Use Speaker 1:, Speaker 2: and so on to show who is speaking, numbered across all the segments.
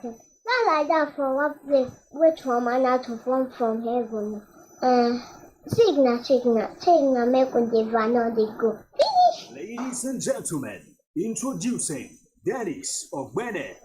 Speaker 1: Not like that from what place, which one man not to fall from heaven. Signal, make with the van or they go. Finish!
Speaker 2: Ladies and gentlemen, introducing Dennis Ogbene.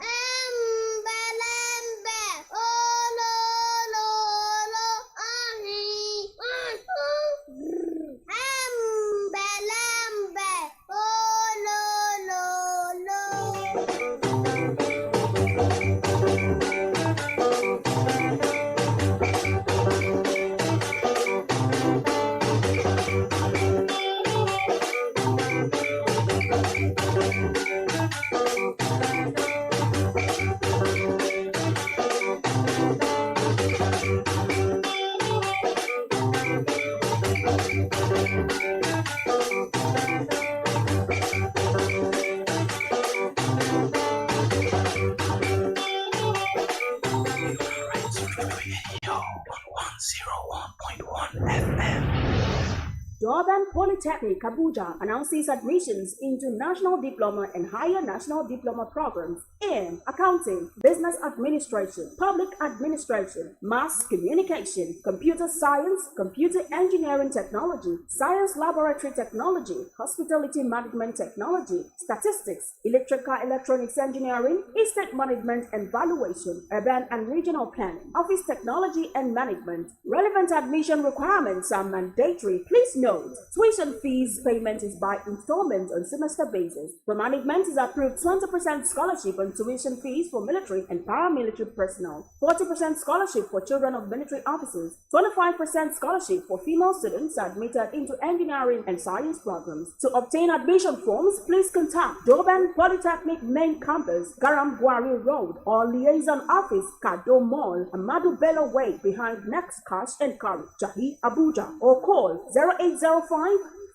Speaker 3: Durban Polytechnic Abuja announces admissions into National Diploma and Higher National Diploma programs in Accounting, Business Administration, Public Administration, Mass Communication, Computer Science, Computer Engineering Technology, Science Laboratory Technology, Hospitality Management Technology, Statistics, Electrical Electronics Engineering, Estate Management and Valuation, Urban and Regional Planning, Office Technology and Management. Relevant admission requirements are mandatory. Please note, tuition fees payment is by installment on semester basis. For management is approved 20% scholarship on tuition fees for military and paramilitary personnel, 40% scholarship for children of military officers, 25% scholarship for female students admitted into engineering and science programs. To obtain admission forms, please contact Durban Polytechnic Main Campus, Garam Gwari Road, or Liaison Office, Kado Mall, Amadu Bello Way, behind Next Cash and Curry, Jahi, Abuja, or call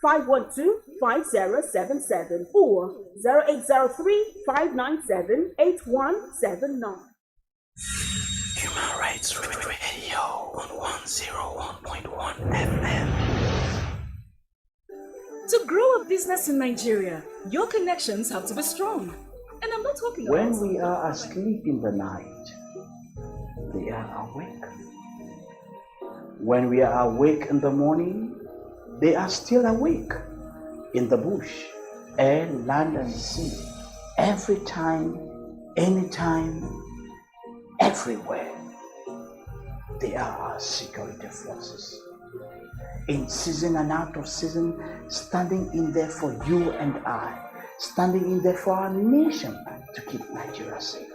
Speaker 3: 0805-512-5077 or 0803-597-8179.
Speaker 4: Human Rights Radio on 101.1 FM.
Speaker 5: To grow a business in Nigeria, your connections have to be strong. And I'm not talking about...
Speaker 6: When we are asleep in the night, they are awake. When we are awake in the morning, they are still awake. In the bush, air, land, and sea. Every time, anytime, everywhere. They are our security forces. In season and out of season, standing in there for you and I. Standing in there for our nation to keep Nigeria safe.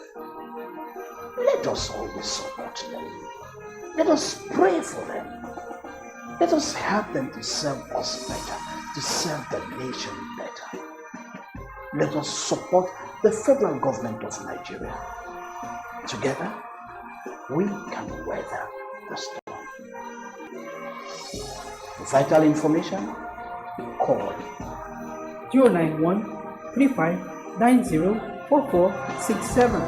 Speaker 6: Let us always support them. Let us pray for them. Let us help them to serve us better, to serve the nation better. Let us support the federal government of Nigeria. Together, we can weather the storm. For vital information, call
Speaker 7: 091-3590-4467.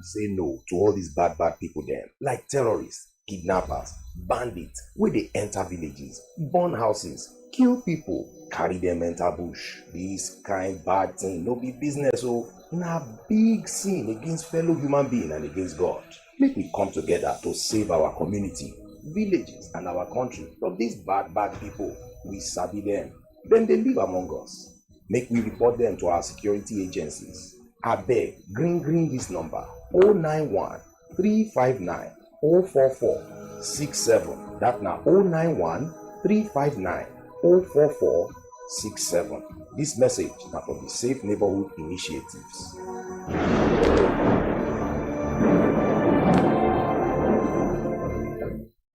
Speaker 8: Say no to all these bad people them, like terrorists, kidnappers, bandits, where they enter villages, burn houses, kill people, carry them enter bush. This kind bad thing no be business, so na big sin against fellow human being and against God. Make we come together to save our community, villages, and our country from these bad people. We sabi them. Then they live among us. Make we report them to our security agencies. Abeg, green this number 091-359-04467. That now 091-359-04467. This message now from the Safe Neighborhood Initiatives.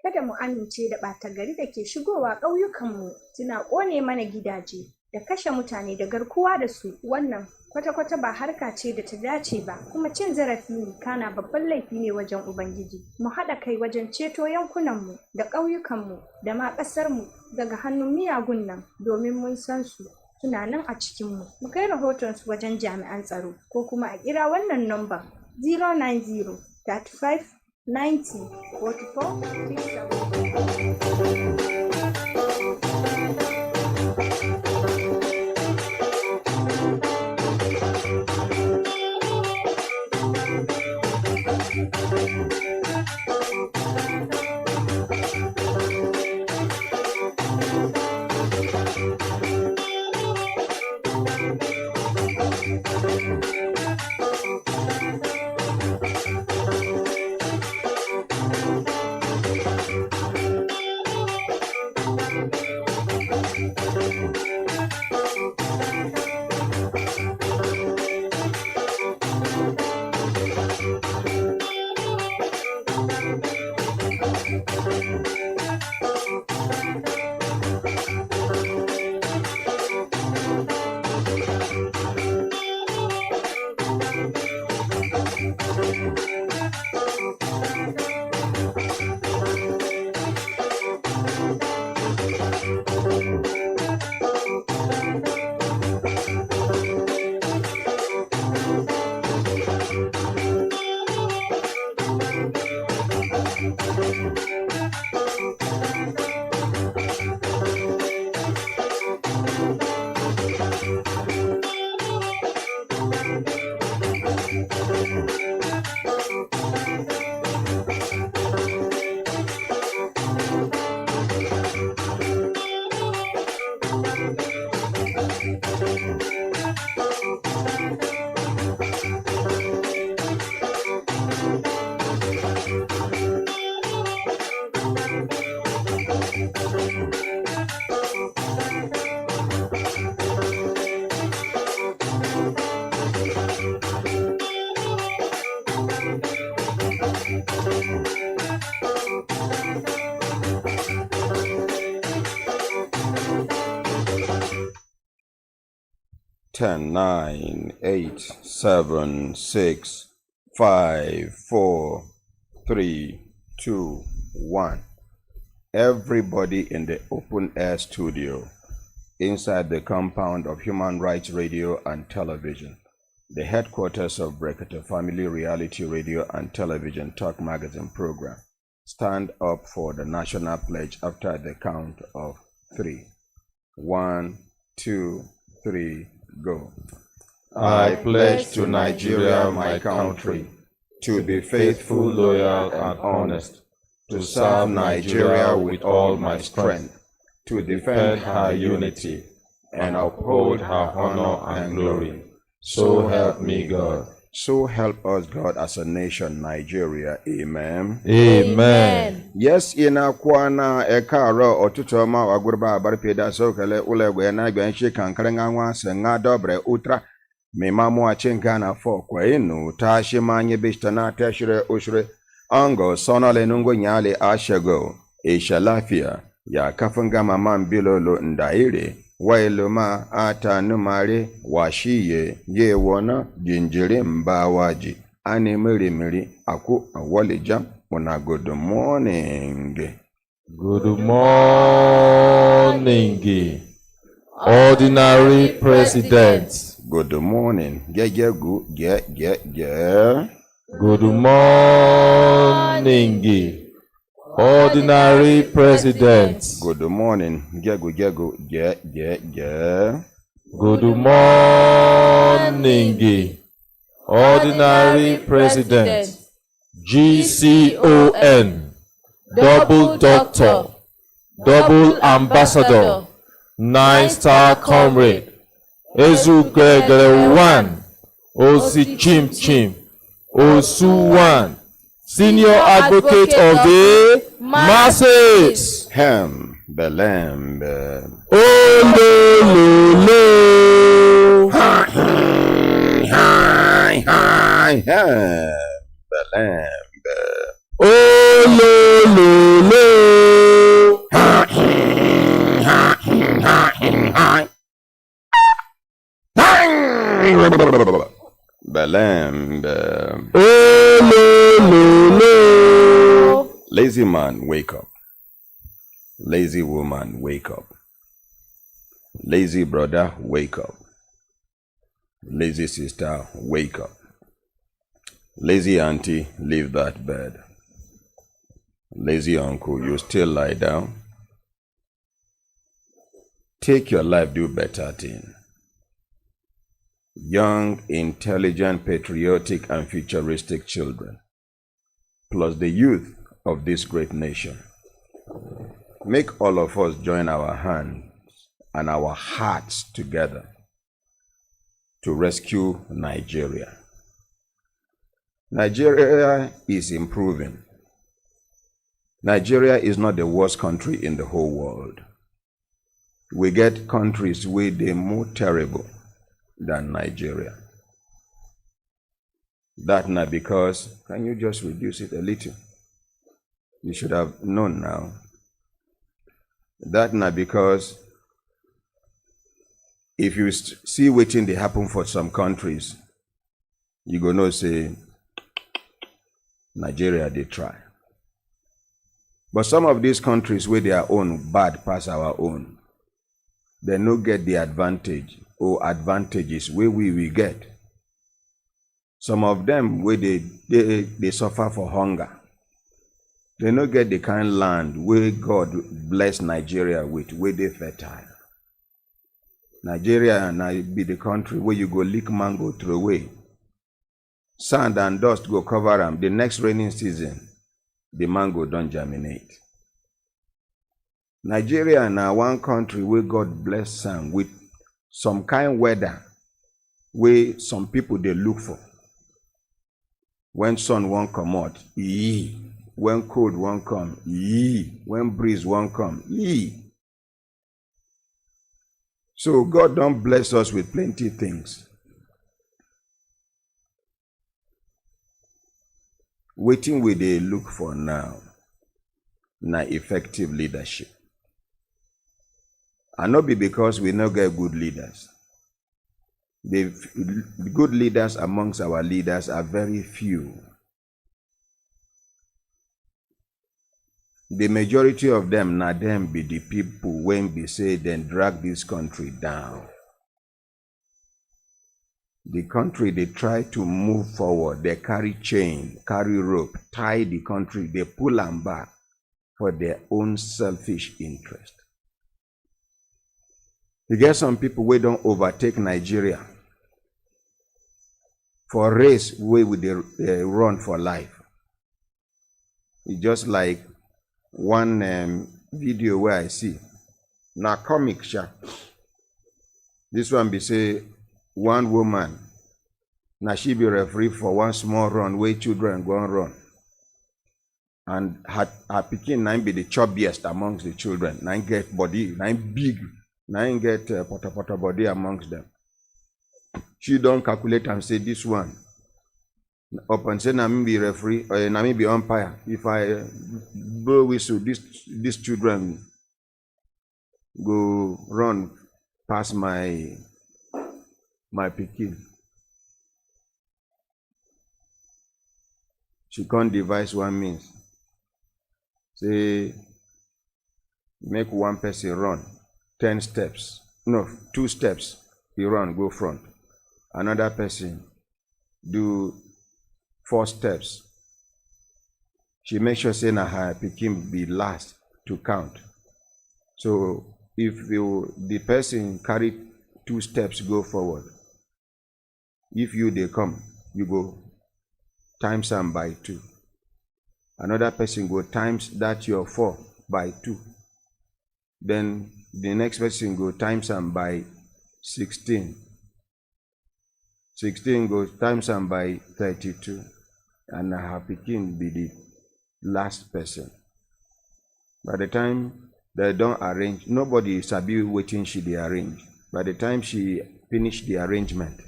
Speaker 9: Kada mu amince da ɓata gari da ke shigowa ƙauyukanmu suna ƙone mana gidaje da kashe mutane da garkuwa da su. Wannan kwata-kwata ba harka ce da ta dace ba, kuma cin zarafi ne, kana babban laifi ne wajen Ubangiji. Mu haɗa kai wajen ceto yankunanmu da ƙauyukanmu da ma ƙasarmu daga hannun miyagun nan, domin mun san su suna nan a cikinmu. Mu kai rahotonsu wajen jami'an tsaro ko kuma a kira wannan number 090 35 90 44 67.
Speaker 10: Ten, 9, 8, 7, 6, 5, 4, 3, 2, 1. Everybody in the open air studio inside the compound of Human Rights Radio and Television, the headquarters of Brekete Family Reality Radio and Television Talk Magazine program. Stand up for the national pledge after the count of 3. 1, 2, 3, go.
Speaker 11: I pledge to Nigeria, my country,
Speaker 10: to be faithful, loyal, and honest,
Speaker 11: to serve Nigeria with all my strength,
Speaker 10: to
Speaker 11: defend her unity, and uphold her honor and glory. So help me God.
Speaker 10: So help us God as a nation, Nigeria. Amen.
Speaker 11: Amen.
Speaker 10: Yes, ina kwana ekaro otutoma wagurba abarpeda sokele ulegwe na gwenshi kankarenga nwa senga dobre utra mimamu achenga na fo kwa inu tashi manye bishtana tashire ushre ango sonale nungo nyale ashego ishalafia ya kafunga mama mbilolo ndaire wailuma ata numare washiye ye wona jinjiri mbawaji ani miri aku awalijam una good morning.
Speaker 11: Good morning, ordinary president.
Speaker 10: Good morning. Good.
Speaker 11: Good morning, ordinary president.
Speaker 10: Good morning. Good.
Speaker 11: Good morning, ordinary president. GCON, double doctor, double ambassador, 9-star comrade, Ezugregere 1, Osi Chim, Osu 1, senior advocate of the masses.
Speaker 10: Hem, the lamb.
Speaker 11: Oh, lo.
Speaker 10: Hi, the lamb.
Speaker 11: Oh, lo.
Speaker 10: The lamb.
Speaker 11: Oh, lo.
Speaker 10: Lazy man, wake up. Lazy woman, wake up. Lazy brother, wake up. Lazy sister, wake up. Lazy auntie, leave that bed. Lazy uncle, you still lie down? Take your life, do better thing. Young, intelligent, patriotic, and futuristic children, plus the youth of this great nation. Make all of us join our hands and our hearts together to rescue Nigeria. Nigeria is improving. Nigeria is not the worst country in the whole world. We get countries where they're more terrible than Nigeria. That's not because, can you just reduce it a little? You should have known now. That's not because if you see waiting they happen for some countries, you go no say, Nigeria they try. But some of these countries where their own bad pass our own, they no get the advantage or advantages where we get. Some of them where they suffer for hunger. They no get the kind land where God bless Nigeria with, where they fertile. Nigeria now be the country where you go lick mango throw away. Sand and dust go cover them. The next raining season, the mango don't germinate. Nigeria now one country where God bless them with some kind weather where some people they look for. When sun won't come out, ee. When cold won't come, ee. When breeze won't come, ee. So God don't bless us with plenty things. Waiting we they look for now, na effective leadership. And not be because we not get good leaders. The good leaders amongst our leaders are very few. The majority of them, na them be the people when we say then drag this country down. The country they try to move forward, they carry chain, carry rope, tie the country, they pull them back for their own selfish interest. You get some people who don't overtake Nigeria for race where would they run for life. It's just like one video where I see na comic sha. This one be say one woman na she be referee for one small run where children go and run, and her pikin na be the chubbiest amongst the children. Na get body, na big, na get potter body amongst them. She don't calculate and say this one up and say na me be referee or na me be umpire. If I blow whistle, these children go run past my pikin. She can't devise one means. Say make one person run 10 steps. No, 2 steps. He run, go front. Another person do 4 steps. She make sure say na her pikin be last to count. So if the person carry 2 steps go forward, if they come, you go times them by 2. Another person go times that your 4 by 2. Then the next person go times them by 16. 16 goes times them by 32. And her pikin be the last person. By the time they don't arrange, nobody sabi waiting she they arrange. By the time she finish the arrangement,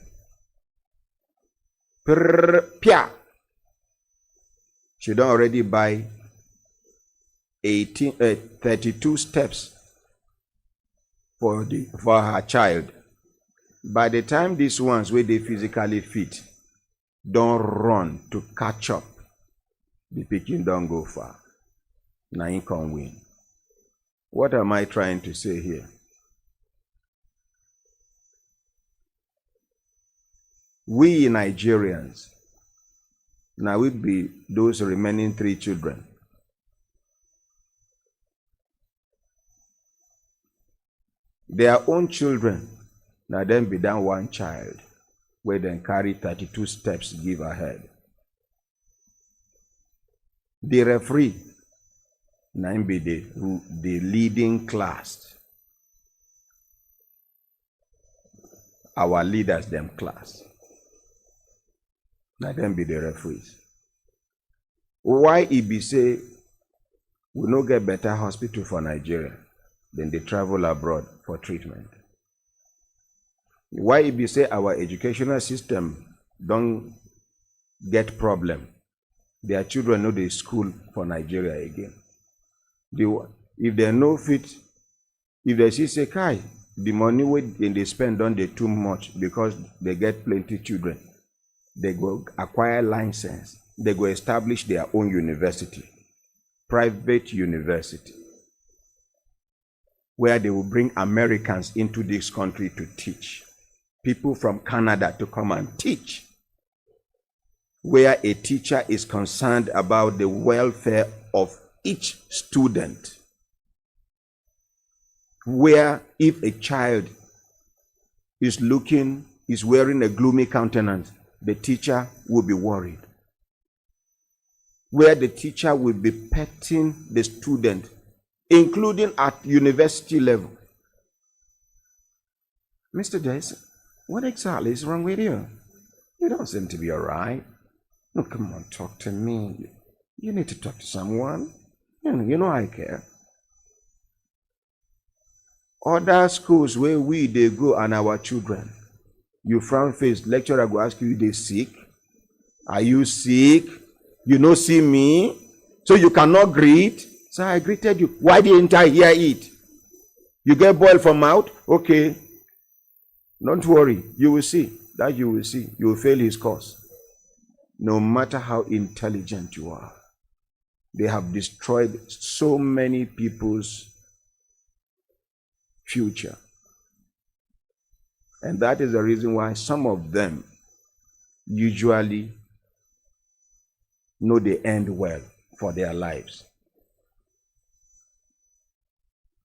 Speaker 10: she don't already buy 32 steps for her child. By the time these ones where they physically fit don't run to catch up, the pikin don't go far. Now he can win. What am I trying to say here? We Nigerians, now we be those remaining 3 children. Their own children, now then be done one child, where then carry 32 steps give ahead. The referee, now be the leading class. our leaders them class. Let them be the referees. Why it be say we no get better hospital for Nigeria, then they travel abroad for treatment? Why it be say our educational system don't get problem? Their children know they school for Nigeria again. If they no fit, if they see say, Kai, the money they spend on they too much because they get plenty children, they go acquire license, they go establish their own university, private university, where they will bring Americans into this country to teach, people from Canada to come and teach, where a teacher is concerned about the welfare of each student, where if a child is wearing a gloomy countenance, the teacher will be worried, where the teacher will be petting the student, including at university level. Mr. Jason, what exactly is wrong with you? You don't seem to be all right. No, come on, talk to me. You need to talk to someone. You know I care. Other schools where they go and our children, you frown face, lecturer go ask you, they sick? Are you sick? You no see me? So you cannot greet? So I greeted you. Why didn't I hear it? You get boiled from mouth? Okay. Don't worry. You will see. That you will see. You will fail his course. No matter how intelligent you are. They have destroyed so many people's future. And that is the reason why some of them usually know they end well for their lives.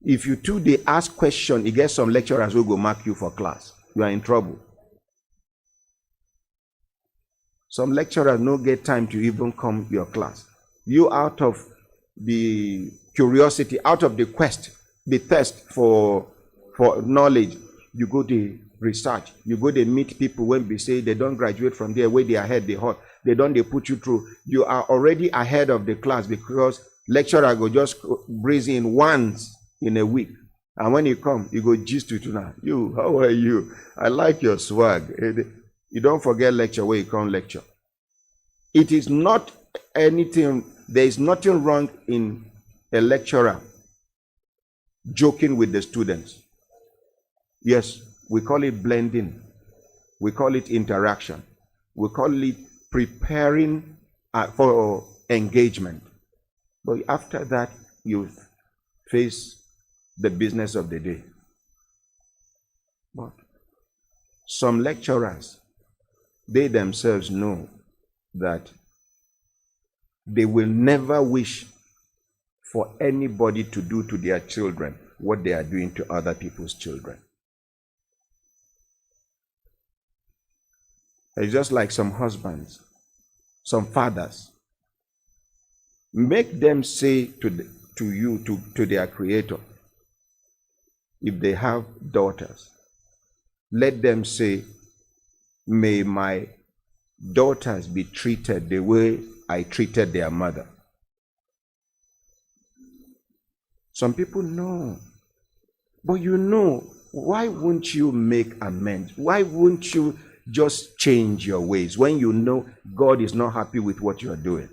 Speaker 10: If you too, they ask questions, you get some lecturers who go mark you for class. You are in trouble. Some lecturers no get time to even come to your class. You, out of the curiosity, out of the quest, the thirst for knowledge, you go to research. You go to meet people when they say they don't graduate from there, where they are ahead, they put you through. You are already ahead of the class because lecturer go just breeze in once in a week. And when you come, you go gist to now. You, how are you? I like your swag. You don't forget lecture where you come lecture. It is not anything, there is nothing wrong in a lecturer joking with the students. Yes, we call it blending. We call it interaction. We call it preparing for engagement. But after that, you face the business of the day. But some lecturers, they themselves know that they will never wish for anybody to do to their children what they are doing to other people's children. It's just like some husbands, some fathers. Make them say to their creator, if they have daughters, let them say, may my daughters be treated the way I treated their mother. Some people know. But you know, why won't you make amends? Why won't you just change your ways when you know God is not happy with what you are doing?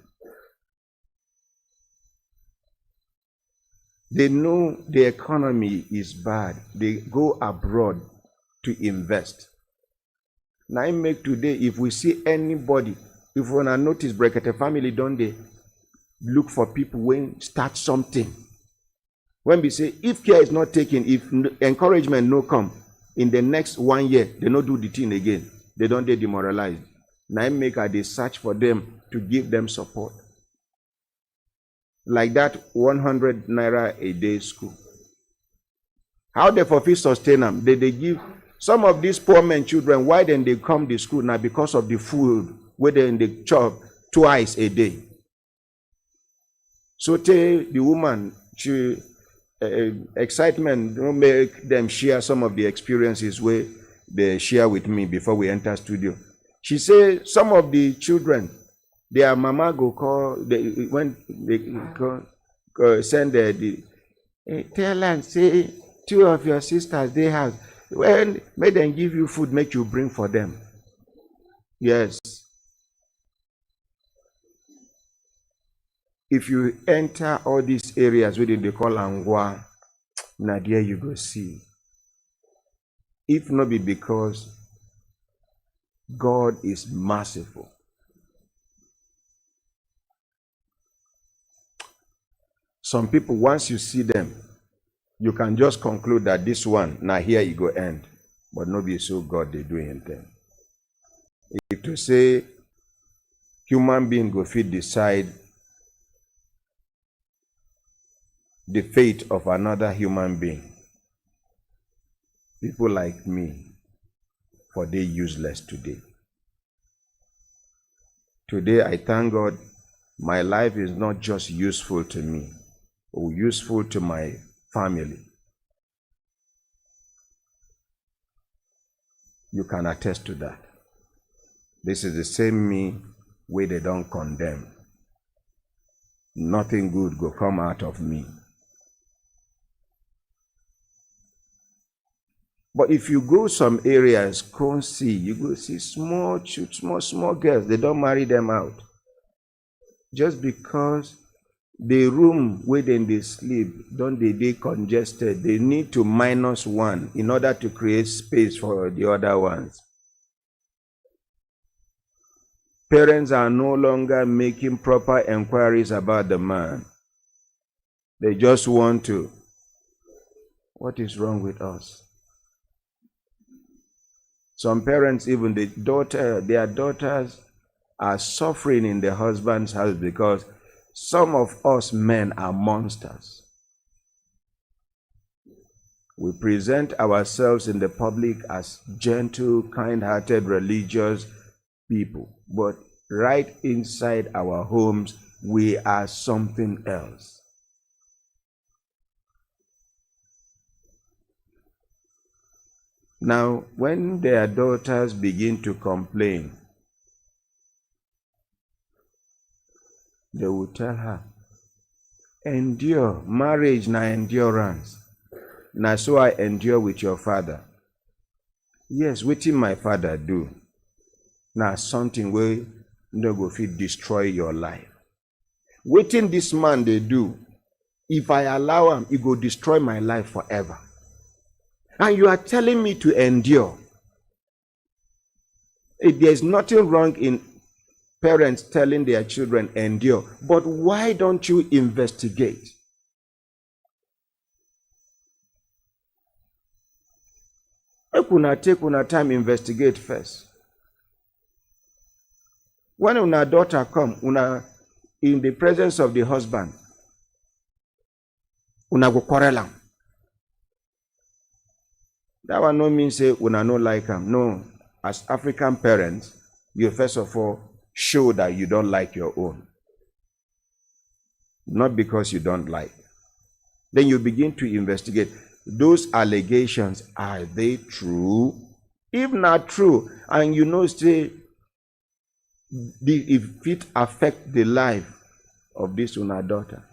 Speaker 10: They know the economy is bad. They go abroad to invest. Now I make today, if we see anybody, if we want to notice Brekete family, don't they look for people when start something? When we say, if care is not taken, if encouragement no come, in the next 1 year, they don't do the thing again. They don't get demoralized. Now I make they search for them to give them support. Like that 100 naira a day school. How they for sustain them? They give some of these poor men children, why then they come to school now? Because of the food where they chop twice a day. So tell the woman, excitement don't make them share some of the experiences where they share with me before we enter studio. She said some of the children, their mama go call, when they call, send tell and say, 2 of your sisters, they have, when may them give you food, make you bring for them. Yes. If you enter all these areas where they call Angwa, now there you go see. If not be because God is merciful. Some people, once you see them, you can just conclude that this one, now here you go end. But no be so God they do anything. If to say human being go fit decide the fate of another human being, people like me, for they useless today. Today I thank God my life is not just useful to me or useful to my family. You can attest to that. This is the same me where they don't condemn. Nothing good will come out of me. But if you go some areas, come see, you go see small girls, they don't marry them out. Just because the room where they sleep, don't they congested, they need to -1 in order to create space for the other ones. Parents are no longer making proper inquiries about the man. They just want to. What is wrong with us? Some parents, even their daughters are suffering in the husband's house because some of us men are monsters. We present ourselves in the public as gentle, kind-hearted, religious people, but right inside our homes, we are something else. Now, when their daughters begin to complain, they will tell her, endure, marriage na endurance. Now, so I endure with your father. Yes, wetin my father do. Now, something wey no go fit destroy your life. Wetin this man they do, if I allow him, he go destroy my life forever. And you are telling me to endure. There's nothing wrong in parents telling their children endure, but why don't you investigate? Make una take una time investigate first. When una daughter come, una in the presence of the husband, una go quarrel am. That one no mean say una no like him. No, as African parents, you first of all show that you don't like your own. Not because you don't like. Then you begin to investigate. Those allegations, are they true? If not true, and you know, say, if it affect the life of this una daughter.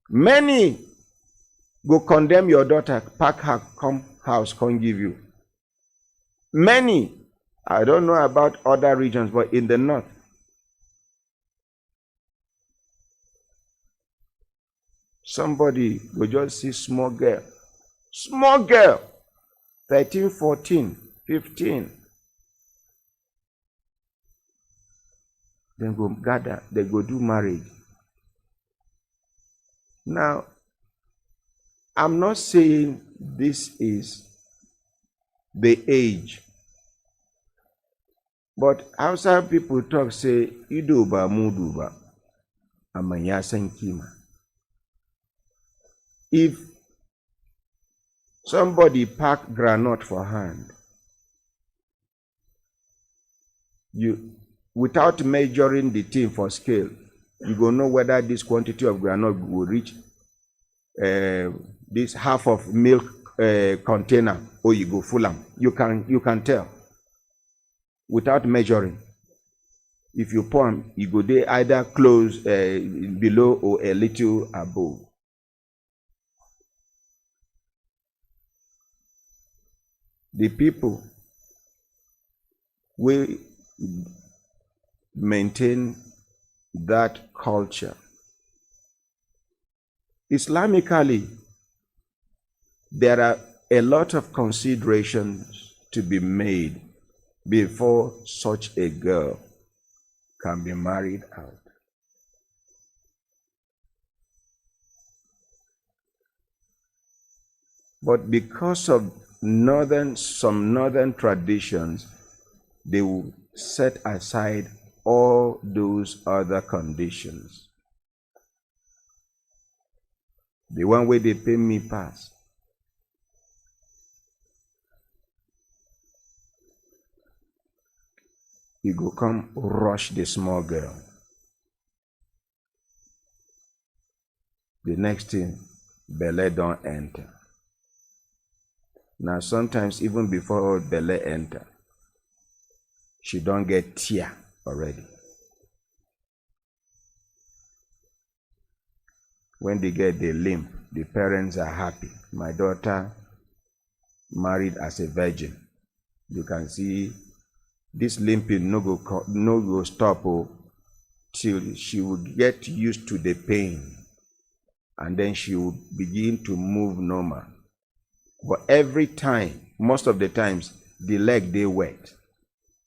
Speaker 10: Many go condemn your daughter, pack her, come house, come give you. Many, I don't know about other regions, but in the north, somebody will just see small girl, 13, 14, 15. Then go gather, they go do marriage. Now, I'm not saying this is the age, but outside people talk, say, Iduba Muduba, Amayasan Kima. If somebody pack granite for hand, you, without measuring the thing for scale, you go know whether this quantity of granite will reach this half of milk container or you go full am. You can tell without measuring. If you pour am, you go there either close below or a little above. The people will maintain that culture. Islamically, there are a lot of considerations to be made before such a girl can be married out. But because of some northern traditions, they will set aside all those other conditions. The one way they pay me pass. You go come rush the small girl. The next thing, belle don't enter. Now sometimes even before belle enter, she don't get tear already. When they get the limp, the parents are happy. My daughter married as a virgin. You can see this limping no go stop till she will get used to the pain, and then she will begin to move normal. But every time, most of the times, the leg they wet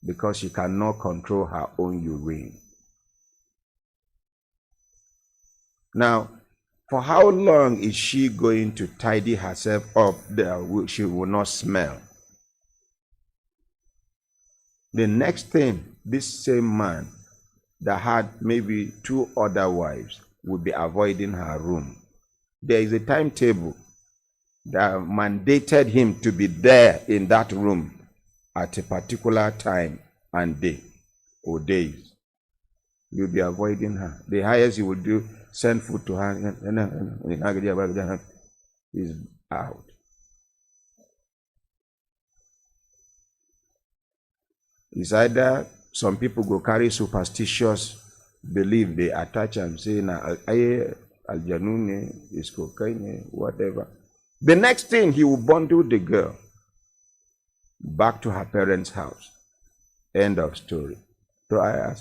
Speaker 10: because she cannot control her own urine. Now, for how long is she going to tidy herself up that she will not smell? The next thing, this same man that had maybe 2 other wives would be avoiding her room. There is a timetable that mandated him to be there in that room at a particular time and day or days. You'll be avoiding her. The highest you will do, send food to her, is out. It's either some people go carry superstitious belief, they attach and say, aljanune, is cocaine, whatever. The next thing, he will bundle the girl back to her parents' house. End of story. So I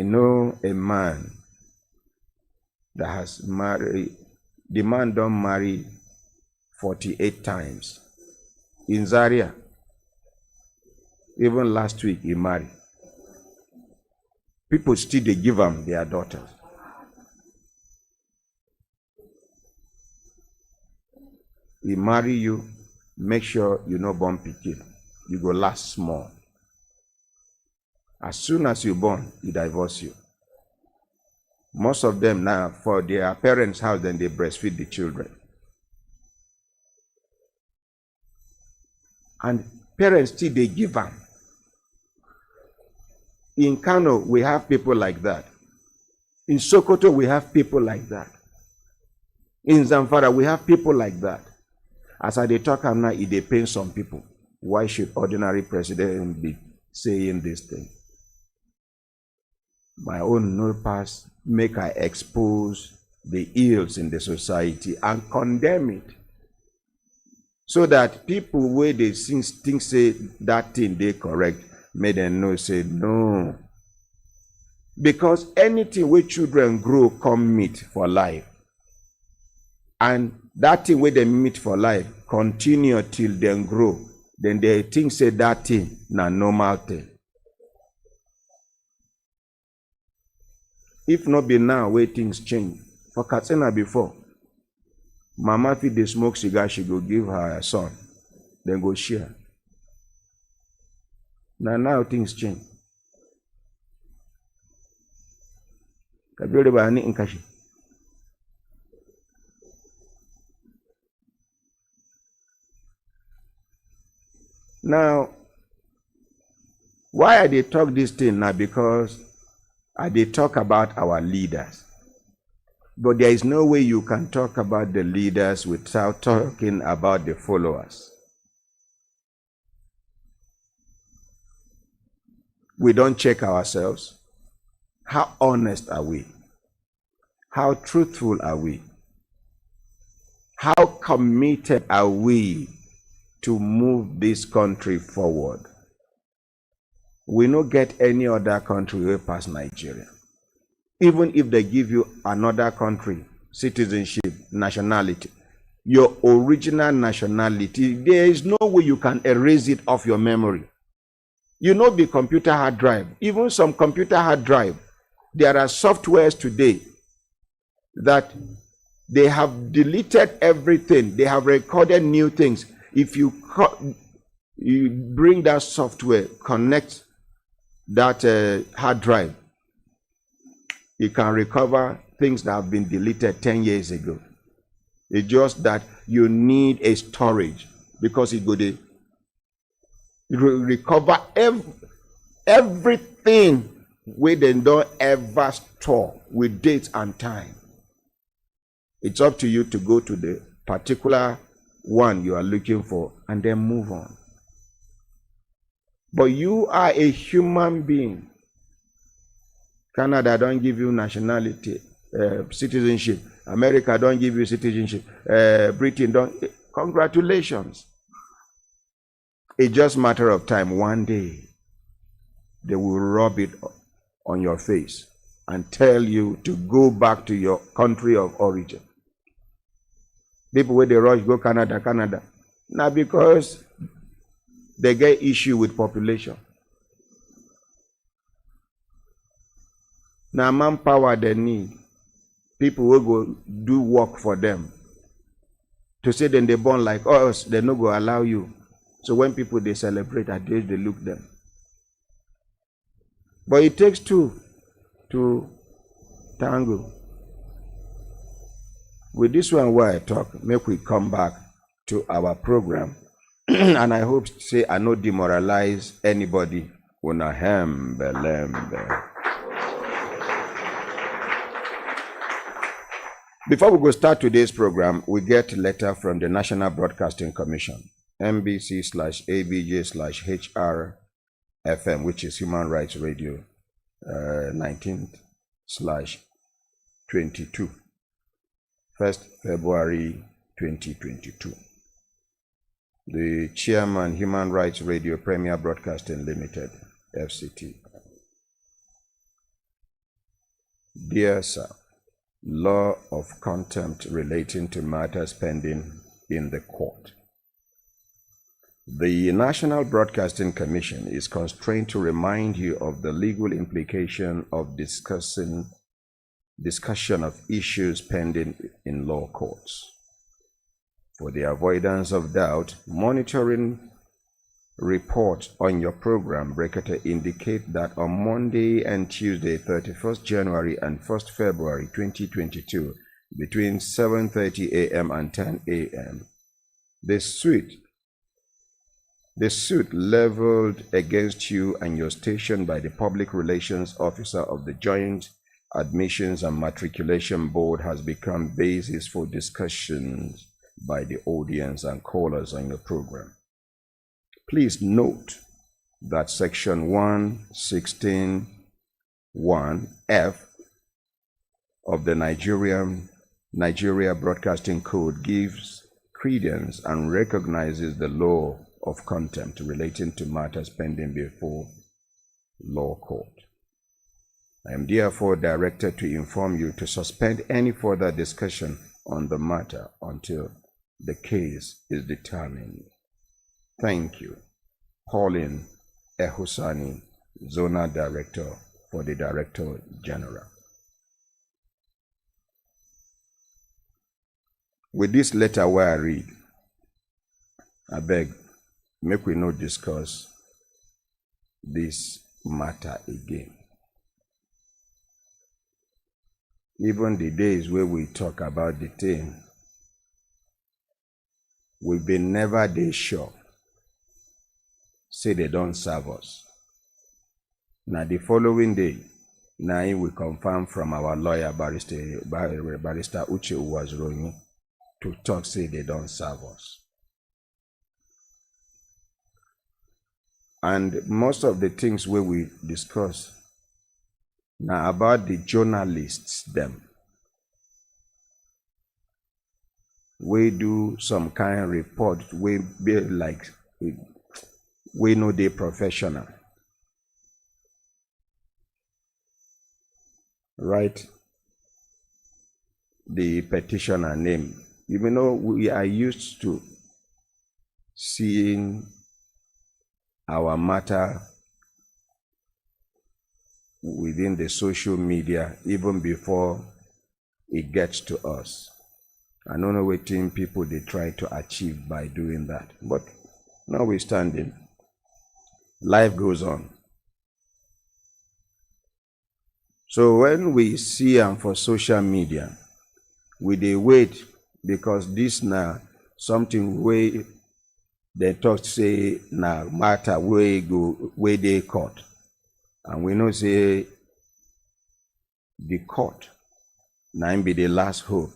Speaker 10: know a man that has married. The man don't marry 48 times. In Zaria, even last week he married. People still they give them their daughters. He marry you, make sure you no born pikin. You go last small. As soon as you born, he divorce you. Most of them now, for their parents' house, then they breastfeed the children. And parents still they give them. In Kano, we have people like that. In Sokoto, we have people like that. In Zamfara, we have people like that. As I talk now, it dey pain some people. Why should ordinary president be saying this thing? My own no pass, make I expose the ills in the society and condemn it. So that people where they think say that thing they correct, may them know say no. Because anything where children grow come meet for life. And that thing where they meet for life continue till they grow. Then they think say that thing na normal thing. If not be now where things change. For Katsina before, mama fit dey smoke cigar, she go give her son. Then go share. Now things change. Kabiri ba ni inkashi. Now, why I dey talk this thing now? Because They talk about our leaders. But there is no way you can talk about the leaders without talking about the followers. We don't check ourselves. How honest are we? How truthful are we? How committed are we to move this country forward? We don't get any other country way past Nigeria. Even if they give you another country, citizenship, nationality, your original nationality, there is no way you can erase it off your memory. You know the computer hard drive. Even some computer hard drive, there are softwares today that they have deleted everything. They have recorded new things. If you bring that software, connect that hard drive, you can recover things that have been deleted 10 years ago. It's just that you need a storage because it will recover everything where they don't ever store with dates and time. It's up to you to go to the particular one you are looking for and then move on. But you are a human being. Canada don't give you nationality, citizenship. America don't give you citizenship. Britain don't. Congratulations. It's just a matter of time. One day, they will rub it on your face and tell you to go back to your country of origin. People where they rush go Canada. Now because they get issue with population. Now manpower they need. People will go do work for them. To say then they born like us, they no go allow you. So when people they celebrate at age, they look them. But it takes two to tango. With this one where I talk, make we come back to our program. And I hope to say I not demoralize anybody. Una hembe lembe. Before we go start today's program, we get a letter from the National Broadcasting Commission, MBC/ABJ/HR-FM, which is Human Rights Radio 19/22, 1st February 2022. The Chairman, Human Rights Radio Premier Broadcasting Limited, FCT. Dear Sir, law of contempt relating to matters pending in the court. The National Broadcasting Commission is constrained to remind you of the legal implication of discussion of issues pending in law courts. For the avoidance of doubt, monitoring report on your program, Brekete, indicate that on Monday and Tuesday, 31st January and 1st February 2022, between 7:30 a.m. and 10 a.m., the suit leveled against you and your station by the Public Relations Officer of the Joint Admissions and Matriculation Board has become basis for discussions by the audience and callers on your program. Please note that Section 116(1)(f) of the Nigeria Broadcasting Code gives credence and recognizes the law of contempt relating to matters pending before law court. I am therefore directed to inform you to suspend any further discussion on the matter until the case is determined. Thank you. Pauline Ehusani, Zonal Director for the Director General. With this letter where I read, I beg, make we not discuss this matter again. Even the days where we talk about the thing, we've been never they sure. Say they don't serve us. Now the following day, Now we confirm from our lawyer, Barrister Uche Uwazuroni, to talk say they don't serve us. And most of the things where we discuss now about the journalists them. We do some kind of report, we be like, we know they professional. Write the petitioner name. Even though we are used to seeing our matter within the social media even before it gets to us. I don't know what people they try to achieve by doing that. But notwithstanding, life goes on. So when we see them for social media, we they wait because this now something way they talk say now matter where go where they court. And we know say the court now be the last hope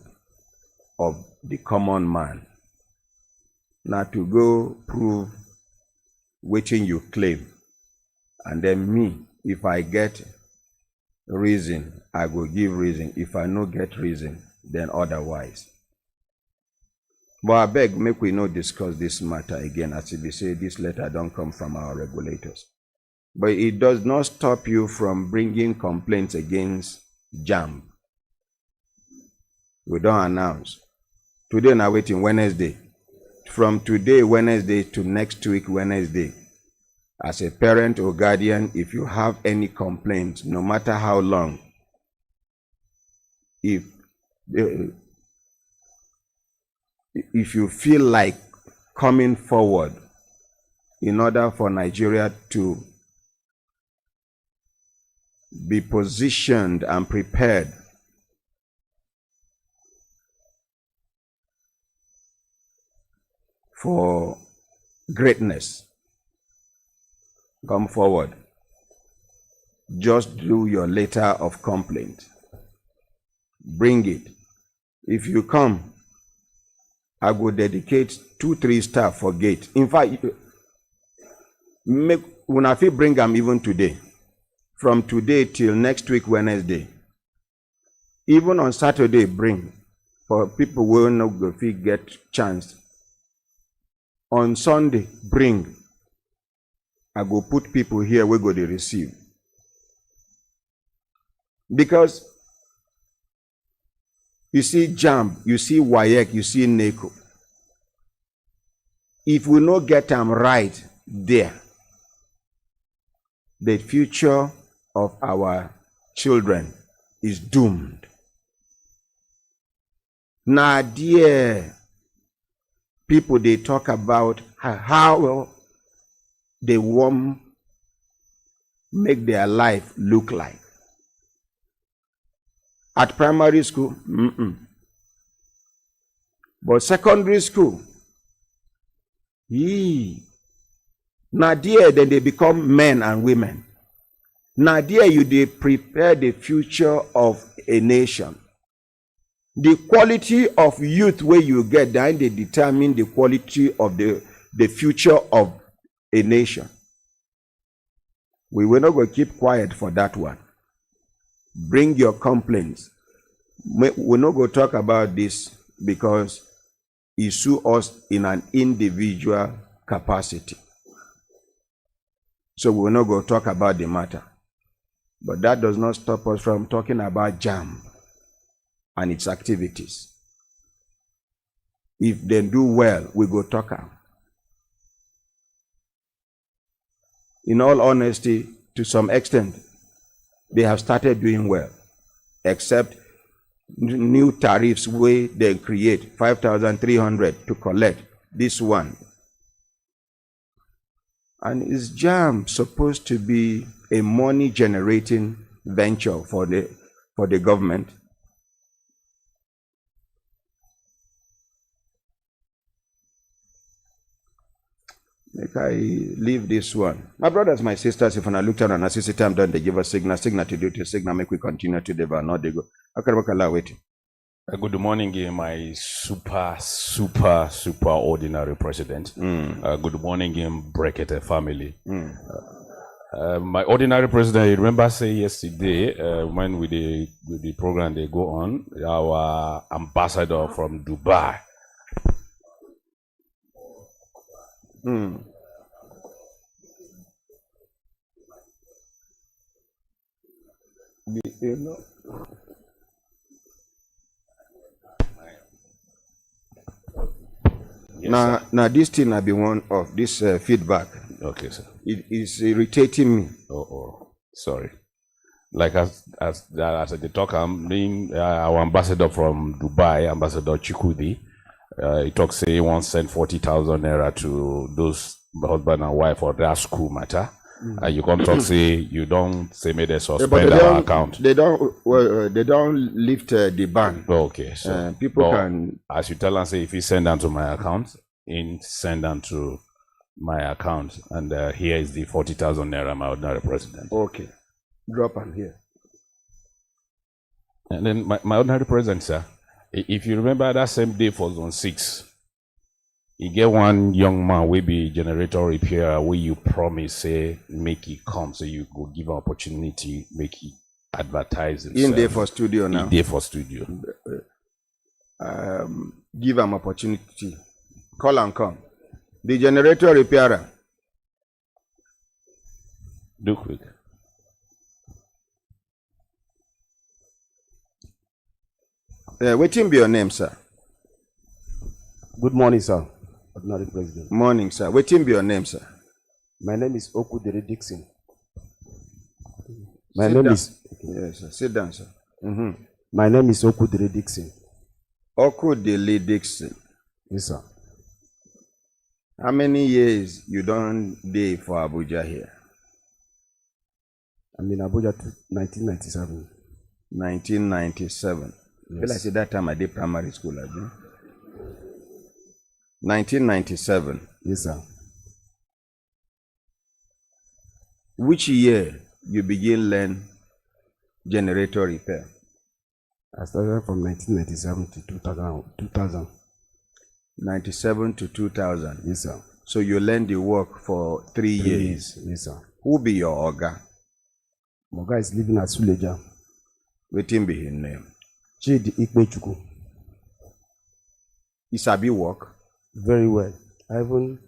Speaker 10: of the common man. Now to go prove waiting you claim. And then me, if I get reason, I will give reason. If I no get reason, then otherwise. But I beg, make we not discuss this matter again. As if we say this letter don't come from our regulators. But it does not stop you from bringing complaints against JAMB. We don't announce. Today now waiting Wednesday. From today, Wednesday, to next week, Wednesday. As a parent or guardian, if you have any complaints, no matter how long, if you feel like coming forward in order for Nigeria to be positioned and prepared for greatness, come forward. Just do your letter of complaint. Bring it. If you come, I will dedicate 2-3 staff for gate. In fact, when I bring them even today, from today till next week Wednesday, even on Saturday bring, for people who will not get chance. On Sunday bring. I go put people here we go to receive. Because you see JAMB, you see WAEC, you see NECO. If we not get them right there, the future of our children is doomed. Now, dear people, they talk about how they want make their life look like. At primary school, but secondary school, now there then they become men and women. Now there they prepare the future of a nation. The quality of youth where you get, then they determine the quality of the future of a nation. We will not go keep quiet for that one. Bring your complaints. We're not going to talk about this because it sues us in an individual capacity. So we're not going to talk about the matter. But that does not stop us from talking about JAMB and its activities. If they do well, we go talk them. In all honesty, to some extent, they have started doing well, except new tariffs where they create 5,300 to collect this one. And is JAMB supposed to be a money generating venture for the government? Make I leave this one. My brothers, my sisters, if I look at an assistant time done, they give us signal to do to signal, make we continue to deliver, not they go. Wait.
Speaker 11: Good morning, my super ordinary president. Good morning, Brekete family. My ordinary president, you remember say yesterday when with the program they go on, our ambassador from Dubai.
Speaker 10: You know. Yes, now this thing I be one of this feedback.
Speaker 11: Okay, sir.
Speaker 10: It is irritating me.
Speaker 11: Sorry. Like as the talk, I'm being our ambassador from Dubai, Ambassador Chikudi. He talks say he wants to send 40,000 naira to those husband and wife for their school matter. And you can't talk say you don't say may they suspend our account.
Speaker 10: They don't lift the ban.
Speaker 11: Okay, so
Speaker 10: people can,
Speaker 11: as you tell them, say if you send them to my account, send them to my account, and here is the 40,000 naira, my ordinary president.
Speaker 10: Okay, drop them here.
Speaker 11: And then my ordinary president, sir, if you remember that same day for Zone 6, you get one young man will be generator repair where you promise say make it come, so you go give an opportunity, make it advertise himself.
Speaker 10: In there for studio now.
Speaker 11: In there for studio.
Speaker 10: Give him opportunity. Call and come. The generator repairer.
Speaker 11: Do quick.
Speaker 10: What be your name, sir?
Speaker 12: Good morning, sir. Ordinary President.
Speaker 10: Morning, sir. What be your name, sir?
Speaker 12: My name is Okudere Dixon.
Speaker 10: Yes, sir. Sit down, sir.
Speaker 12: My name is Okudere Dixon.
Speaker 10: Okudere Dixon.
Speaker 12: Yes, sir.
Speaker 10: How many years you done dey for Abuja here?
Speaker 12: I'm in Abuja 1997.
Speaker 10: 1997.
Speaker 12: Yes.
Speaker 10: Well, I said that time I did primary school, I think. 1997.
Speaker 12: Yes, sir.
Speaker 10: Which year you begin learn generator repair?
Speaker 12: I started from 1997 to 2000.
Speaker 10: 97 to 2000.
Speaker 12: Yes, sir.
Speaker 10: So you learned the work for 3 years.
Speaker 12: Yes, sir.
Speaker 10: Who be your oga?
Speaker 12: My guy is living at Suleja.
Speaker 10: Wetin be his name?
Speaker 12: Chidi Ikpechuku.
Speaker 10: He sabi work?
Speaker 12: Very well. I even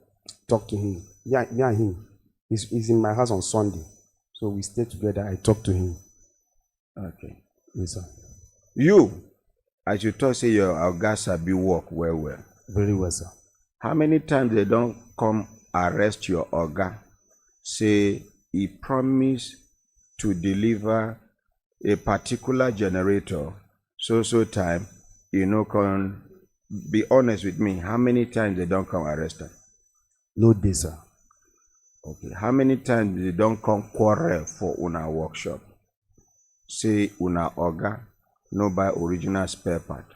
Speaker 12: talked to him. Yeah, him. He's in my house on Sunday. So we stay together. I talk to him.
Speaker 10: Okay.
Speaker 12: Yes, sir.
Speaker 10: You, as you talk, say your oga sabi work well.
Speaker 12: Very well, sir.
Speaker 10: How many times they don't come arrest your oga? Say he promised to deliver a particular generator so time, you know, can be honest with me. How many times they don't come arrest them?
Speaker 12: No day, sir.
Speaker 10: Okay. How many times they don't come quarrel for una workshop? Say una oga no buy original spare part.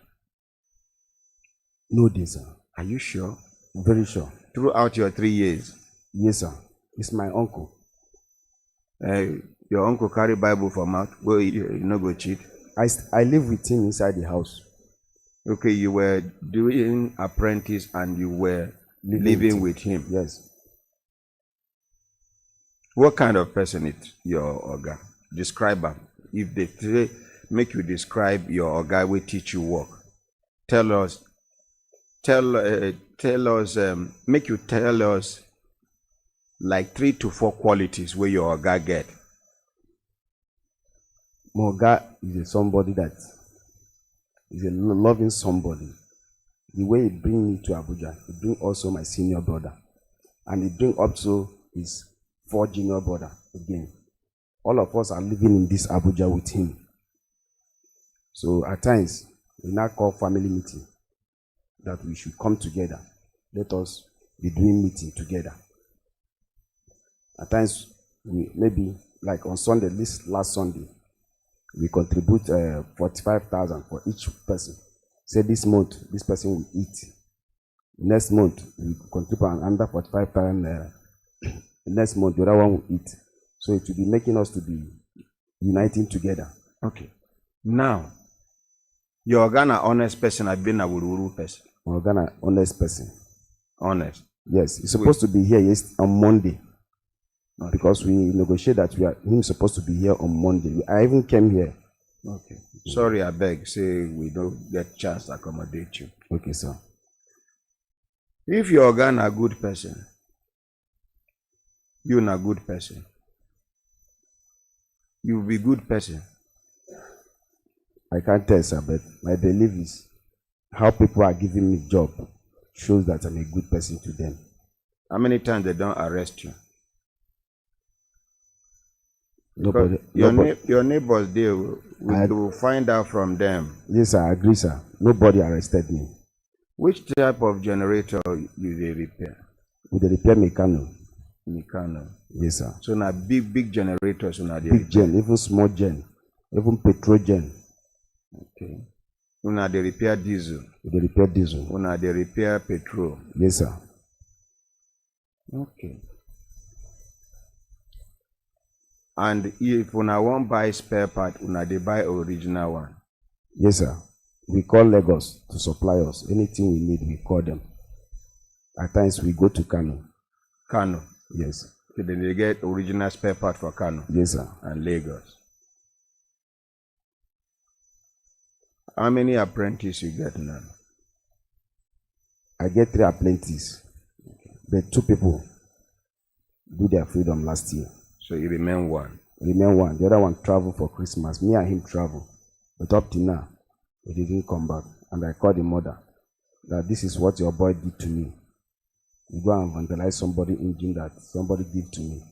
Speaker 12: No day, sir.
Speaker 10: Are you sure?
Speaker 12: Very sure.
Speaker 10: Throughout your 3 years?
Speaker 12: Yes, sir. It's my uncle.
Speaker 10: Your uncle carry Bible for mouth. Go, you no go cheat.
Speaker 12: I live with him inside the house.
Speaker 10: Okay, you were doing apprentice and you were living with him.
Speaker 12: Yes.
Speaker 10: What kind of person is your oga? Describe him. If they say, make you describe your oga, will teach you work. Make you tell us like 3 to 4 qualities where your oga get.
Speaker 12: My oga is somebody that is a loving somebody. The way he bring me to Abuja, he bring also my senior brother. And he bring also his 4 junior brother again. All of us are living in this Abuja with him. So at times, we now call family meeting that we should come together. Let us be doing meeting together. At times, we maybe like on Sunday, this last Sunday, we contribute 45,000 for each person. Say this month, this person will eat Next month, we contribute under 45,000 naira. Next month, the other one will eat. So it will be making us to be uniting together.
Speaker 10: Okay. Now, your Ghana honest person have been a Wuru person.
Speaker 12: Our Ghana honest person.
Speaker 10: Honest.
Speaker 12: Yes, he's supposed to be here on Monday. Okay. Because we negotiate that him supposed to be here on Monday. I even came here.
Speaker 10: Okay. Sorry, I beg. Say we don't get chance to accommodate you.
Speaker 12: Okay, sir.
Speaker 10: If you're Ghana a good person, you're not a good person. You'll be good person.
Speaker 12: I can't tell, sir, but my belief is how people are giving me job shows that I'm a good person to them.
Speaker 10: How many times they don't arrest you?
Speaker 12: Nobody.
Speaker 10: Your neighbors there will find out from them.
Speaker 12: Yes, I agree, sir. Nobody arrested me.
Speaker 10: Which type of generator you they repair?
Speaker 12: We dey repair Mecano.
Speaker 10: Mecano.
Speaker 12: Yes, sir.
Speaker 10: So now big generators una dey
Speaker 12: big gen, even small gen, even petrol gen.
Speaker 10: Okay. Una dey repair diesel.
Speaker 12: We dey repair diesel.
Speaker 10: Una dey repair petrol.
Speaker 12: Yes, sir.
Speaker 10: Okay. And if una wan buy spare part, una dey buy original one.
Speaker 12: Yes, sir. We call Lagos to supply us. Anything we need, we call them. At times we go to Kano.
Speaker 10: Kano?
Speaker 12: Yes.
Speaker 10: So then they get original spare part for Kano?
Speaker 12: Yes, sir.
Speaker 10: And Lagos. How many apprentices you get now?
Speaker 12: I get 3 apprentices. But 2 people do their freedom last year.
Speaker 10: So you remain 1?
Speaker 12: Remain 1. The other one traveled for Christmas. Me and him travel. But up to now, he didn't come back. And I called the mother that this is what your boy did to me. You go and vandalize somebody's engine that somebody give to me.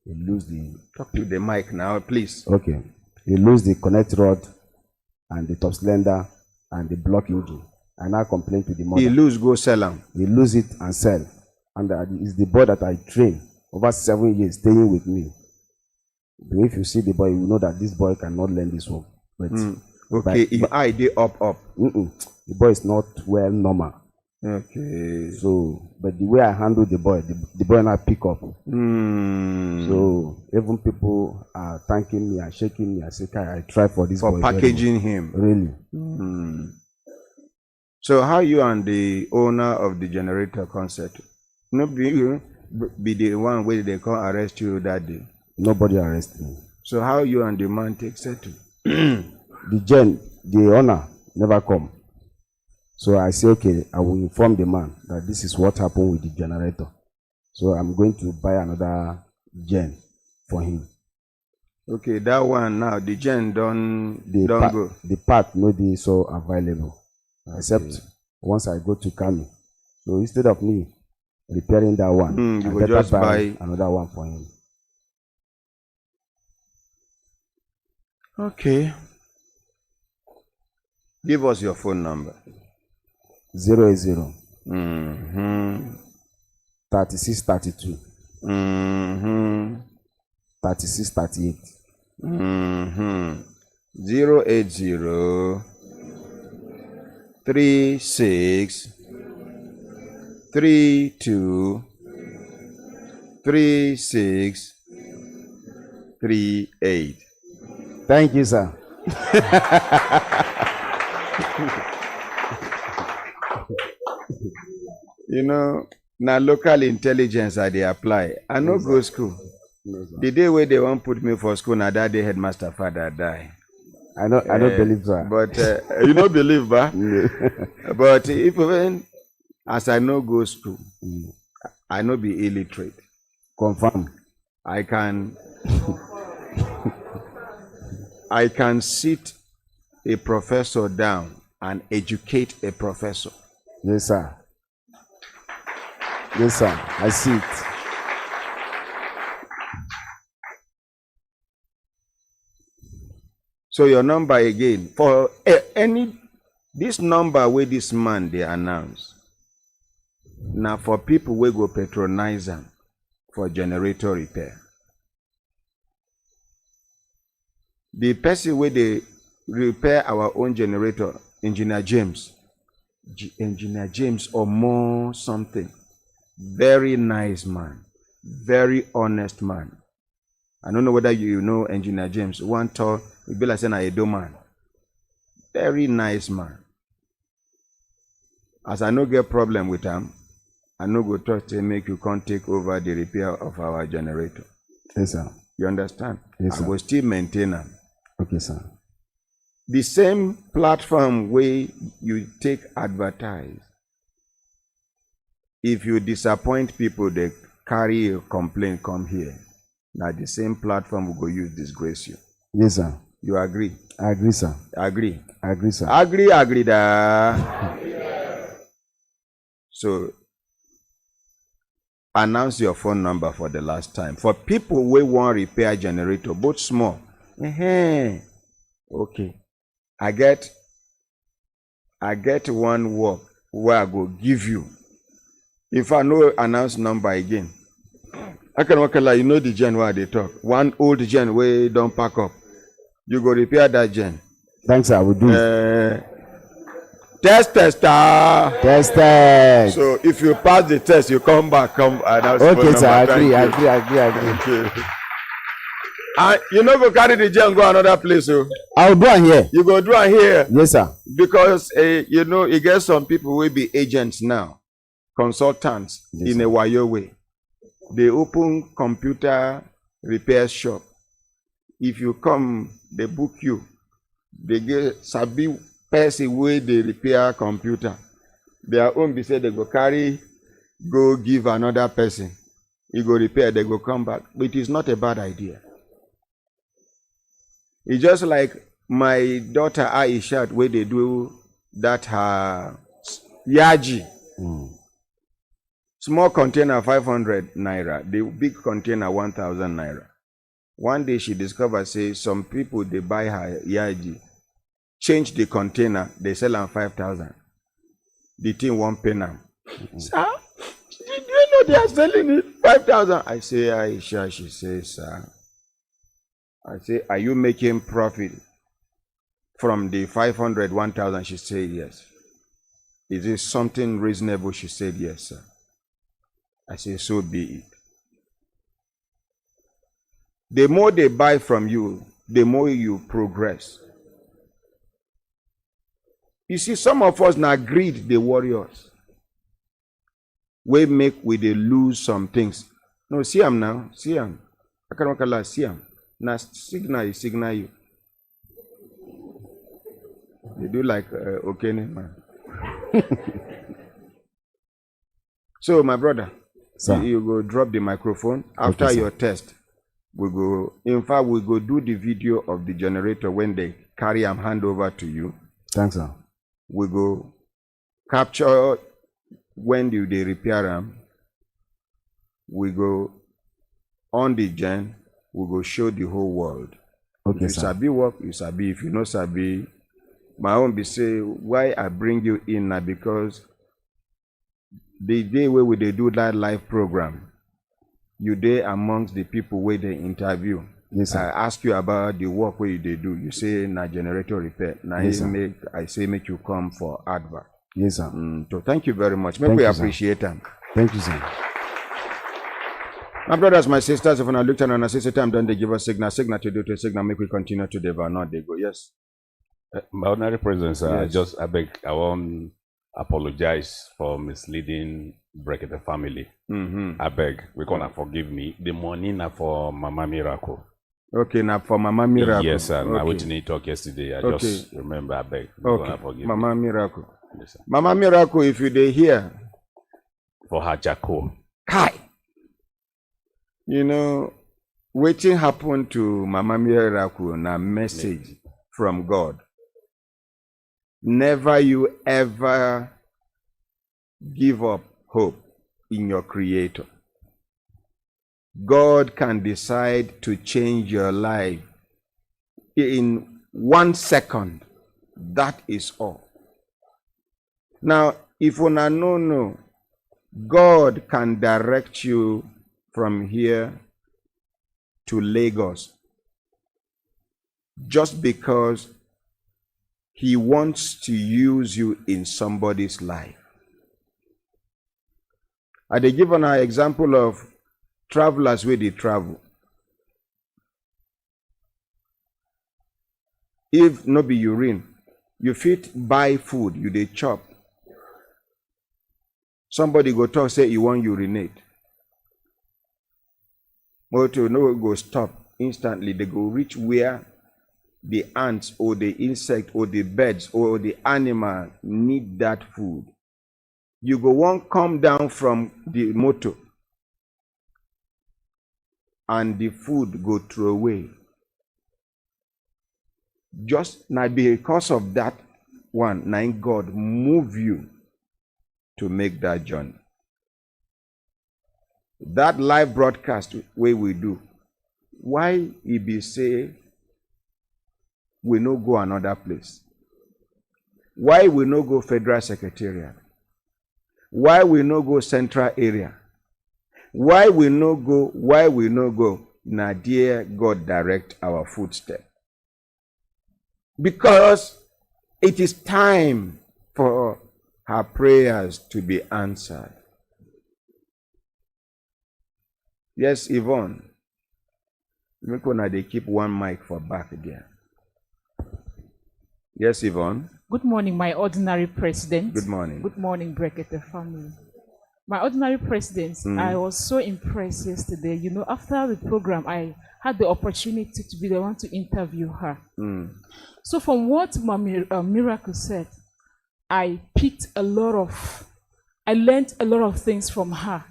Speaker 12: He lose the...
Speaker 10: Talk to the mic now, please.
Speaker 12: Okay. He lose the connect rod and the top cylinder and the block engine. I now complain to the mother.
Speaker 10: He lose, go sell them.
Speaker 12: He lose it and sell. And it's the boy that I train over 7 years staying with me. But if you see the boy, you know that this boy cannot learn this work. But
Speaker 10: okay, if I dey up.
Speaker 12: The boy is not well normal.
Speaker 10: Okay.
Speaker 12: So, but the way I handle the boy now pick up. So even people are thanking me and shaking me. I say, I try for this boy.
Speaker 10: For packaging him.
Speaker 12: Really.
Speaker 10: So how you and the owner of the generator concept? No be the one where they come arrest you that day.
Speaker 12: Nobody arrest me.
Speaker 10: So how you and the man take settle?
Speaker 12: The owner never come. So I say, okay, I will inform the man that this is what happened with the generator. So I'm going to buy another gen for him.
Speaker 10: Okay, that one now, the gen don't go.
Speaker 12: The part no be so available. Okay. Except once I go to Kano. So instead of me repairing that one,
Speaker 10: you will just buy
Speaker 12: another one for him.
Speaker 10: Okay. Give us your phone number.
Speaker 12: 080 3632 3638
Speaker 10: 080 36 32 36 38.
Speaker 12: Thank you, sir.
Speaker 10: You know, now local intelligence they apply. I no go school. The day where they won't put me for school, now that day headmaster father die.
Speaker 12: I don't believe that.
Speaker 10: But you don't believe that? But even as I no go school, I no be illiterate.
Speaker 12: Confirm.
Speaker 10: I can sit a professor down and educate a professor.
Speaker 12: Yes, sir. Yes, sir. I see it.
Speaker 10: So your number again for this number where this man they announce. Now for people we go patronize them for generator repair. The person where they repair our own generator, Engineer James, Engineer James or more something. Very nice man. Very honest man. I don't know whether you know Engineer James. One tall, we be like saying a Edo man. Very nice man. As I no get problem with him, I no go trust to make you can't take over the repair of our generator.
Speaker 12: Yes, sir.
Speaker 10: You understand?
Speaker 12: Yes, sir.
Speaker 10: I will still maintain them.
Speaker 12: Okay, sir.
Speaker 10: The same platform where you take advertise. If you disappoint people, they carry a complaint, come here. Now the same platform will go use disgrace you.
Speaker 12: Yes, sir.
Speaker 10: You agree?
Speaker 12: I agree, sir.
Speaker 10: Agree.
Speaker 12: I agree, sir.
Speaker 10: Agree da. So announce your phone number for the last time. For people who want repair generator, both small. Okay. I get one work where I go give you. If I no announce number again, I can work like you know the gen where they talk. One old gen where don't pack up. You go repair that gen.
Speaker 12: Thanks, I will do it.
Speaker 10: Test. So if you pass the test, you come back, announce.
Speaker 12: Okay, sir. I agree.
Speaker 10: Okay. You know go carry the gen go another place. So
Speaker 12: I will do it here.
Speaker 10: You go do it here.
Speaker 12: Yes, sir.
Speaker 10: Because you know, you get some people will be agents now, consultants, yes, in a wire way. They open computer repair shop. If you come, they book you. They get sabi person where they repair computer. Their own be said they go carry, go give another person. You go repair, they go come back. But it is not a bad idea. It's just like my daughter Aisha, where they do that her yaji. Small container 500 naira, the big container 1,000 naira. One day she discovered, say, some people they buy her yaji, change the container, they sell them 5,000. The thing won't pay now. Sir, do you know they are selling it 5,000? I say, Aisha, she says, sir. I say, are you making profit from the 500, 1,000? She said, yes. Is it something reasonable? She said, yes, sir. I say, so be it. The more they buy from you, the more you progress. You see, some of us now greed the warriors. We make we they lose some things. No, see them now. See them. I can't see them. Now signal you. They do like okay, man. So my brother, you go drop the microphone after your test. We go. In fact, we go do the video of the generator when they carry and hand over to you.
Speaker 12: Thanks, sir.
Speaker 10: We go capture when they repair them. We go on the gen. We go show the whole world. Okay, if you sabi work, you sabi. If you no sabi, my own be say why I bring you in now because the day where they do that live program, you there amongst the people where they interview. Yes, sir. I ask you about the work where they do. You say na generator repair. Now yes, I say make you come for advert.
Speaker 12: Yes, sir.
Speaker 10: So thank you very much. Maybe we appreciate them.
Speaker 12: Thank you, sir.
Speaker 10: My brothers, my sisters, if I look at an sister time, then they give us signal to do to signal, make we continue to deliver. Not they go. Yes.
Speaker 11: My ordinary presence, yes. I want apologize for misleading Brekete family. I beg, we're gonna forgive me. The money now for Mama Miracle.
Speaker 10: Okay, now for Mama Miracle.
Speaker 11: Yes, sir.
Speaker 10: Okay.
Speaker 11: I went to talk yesterday. I just remember, I beg.
Speaker 10: Okay,
Speaker 11: forgive
Speaker 10: Mama
Speaker 11: me.
Speaker 10: Miracle.
Speaker 11: Yes,
Speaker 10: Mama Miracle, if you dey here.
Speaker 11: For her Jaco.
Speaker 10: Hi. You know, waiting happened to Mama Miracle na message from God. Never you ever give up hope in your Creator. God can decide to change your life in 1 second. That is all. Now, if you know, God can direct you from here to Lagos just because He wants to use you in somebody's life. I dey give an example of travelers where they travel. If no be urine, you fit buy food, you dey chop. Somebody go talk say you want urinate. Motor no go stop instantly. They go reach where the ants or the insect or the birds or the animal need that food. You go want come down from the motor and the food go throw away. Just now because of that one, now God move you to make that journey. That live broadcast way we do, why he be say we no go another place? Why we no go federal secretariat? Why we no go central area? Why we no go? Now dear God direct our footstep. Because it is time for her prayers to be answered. Yes, Yvonne. Make sure they keep one mic for back there. Yes, Yvonne.
Speaker 13: Good morning, my ordinary president.
Speaker 10: Good morning.
Speaker 13: Good morning, Brekete family. My ordinary president, I was so impressed yesterday. You know, after the program, I had the opportunity to be the one to interview her. So from what Miracle said, I learned a lot of things from her.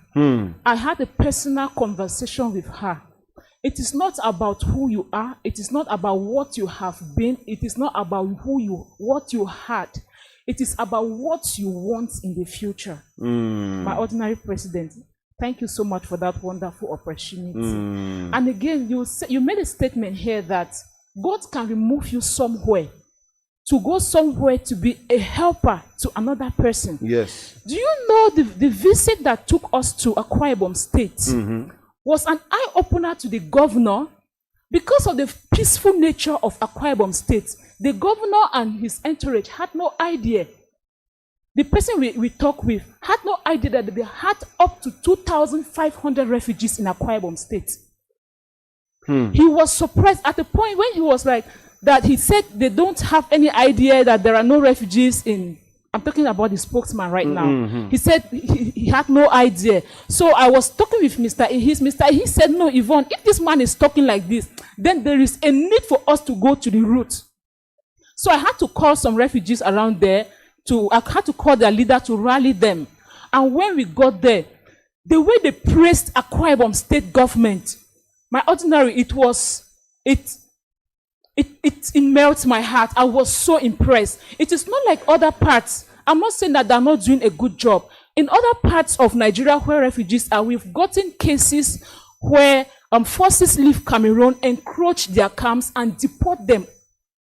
Speaker 13: I had a personal conversation with her. It is not about who you are. It is not about what you have been. It is not about what you had. It is about what you want in the future. My ordinary president, thank you so much for that wonderful opportunity. And again, you made a statement here that God can remove you somewhere to go somewhere to be a helper to another person.
Speaker 10: Yes.
Speaker 13: Do you know the visit that took us to Akwa Ibom State was an eye-opener to the governor because of the peaceful nature of Akwa Ibom State. The governor and his entourage had no idea. The person we talked with had no idea that they had up to 2,500 refugees in Akwa Ibom State. He was surprised at the point when he was like, that he said they don't have any idea that there are no refugees in, I'm talking about the spokesman right now. He said he had no idea. So I was talking with Mr. Ihis. Mr. Ihis said, no, Yvonne, if this man is talking like this, then there is a need for us to go to the root. So I had to call some refugees around there. I had to call their leader to rally them. And when we got there, the way they praised Akwa Ibom State government, my ordinary, it melts my heart. I was so impressed. It is not like other parts. I'm not saying that they're not doing a good job. In other parts of Nigeria where refugees are, we've gotten cases where forces leave Cameroon, encroach their camps, and deport them.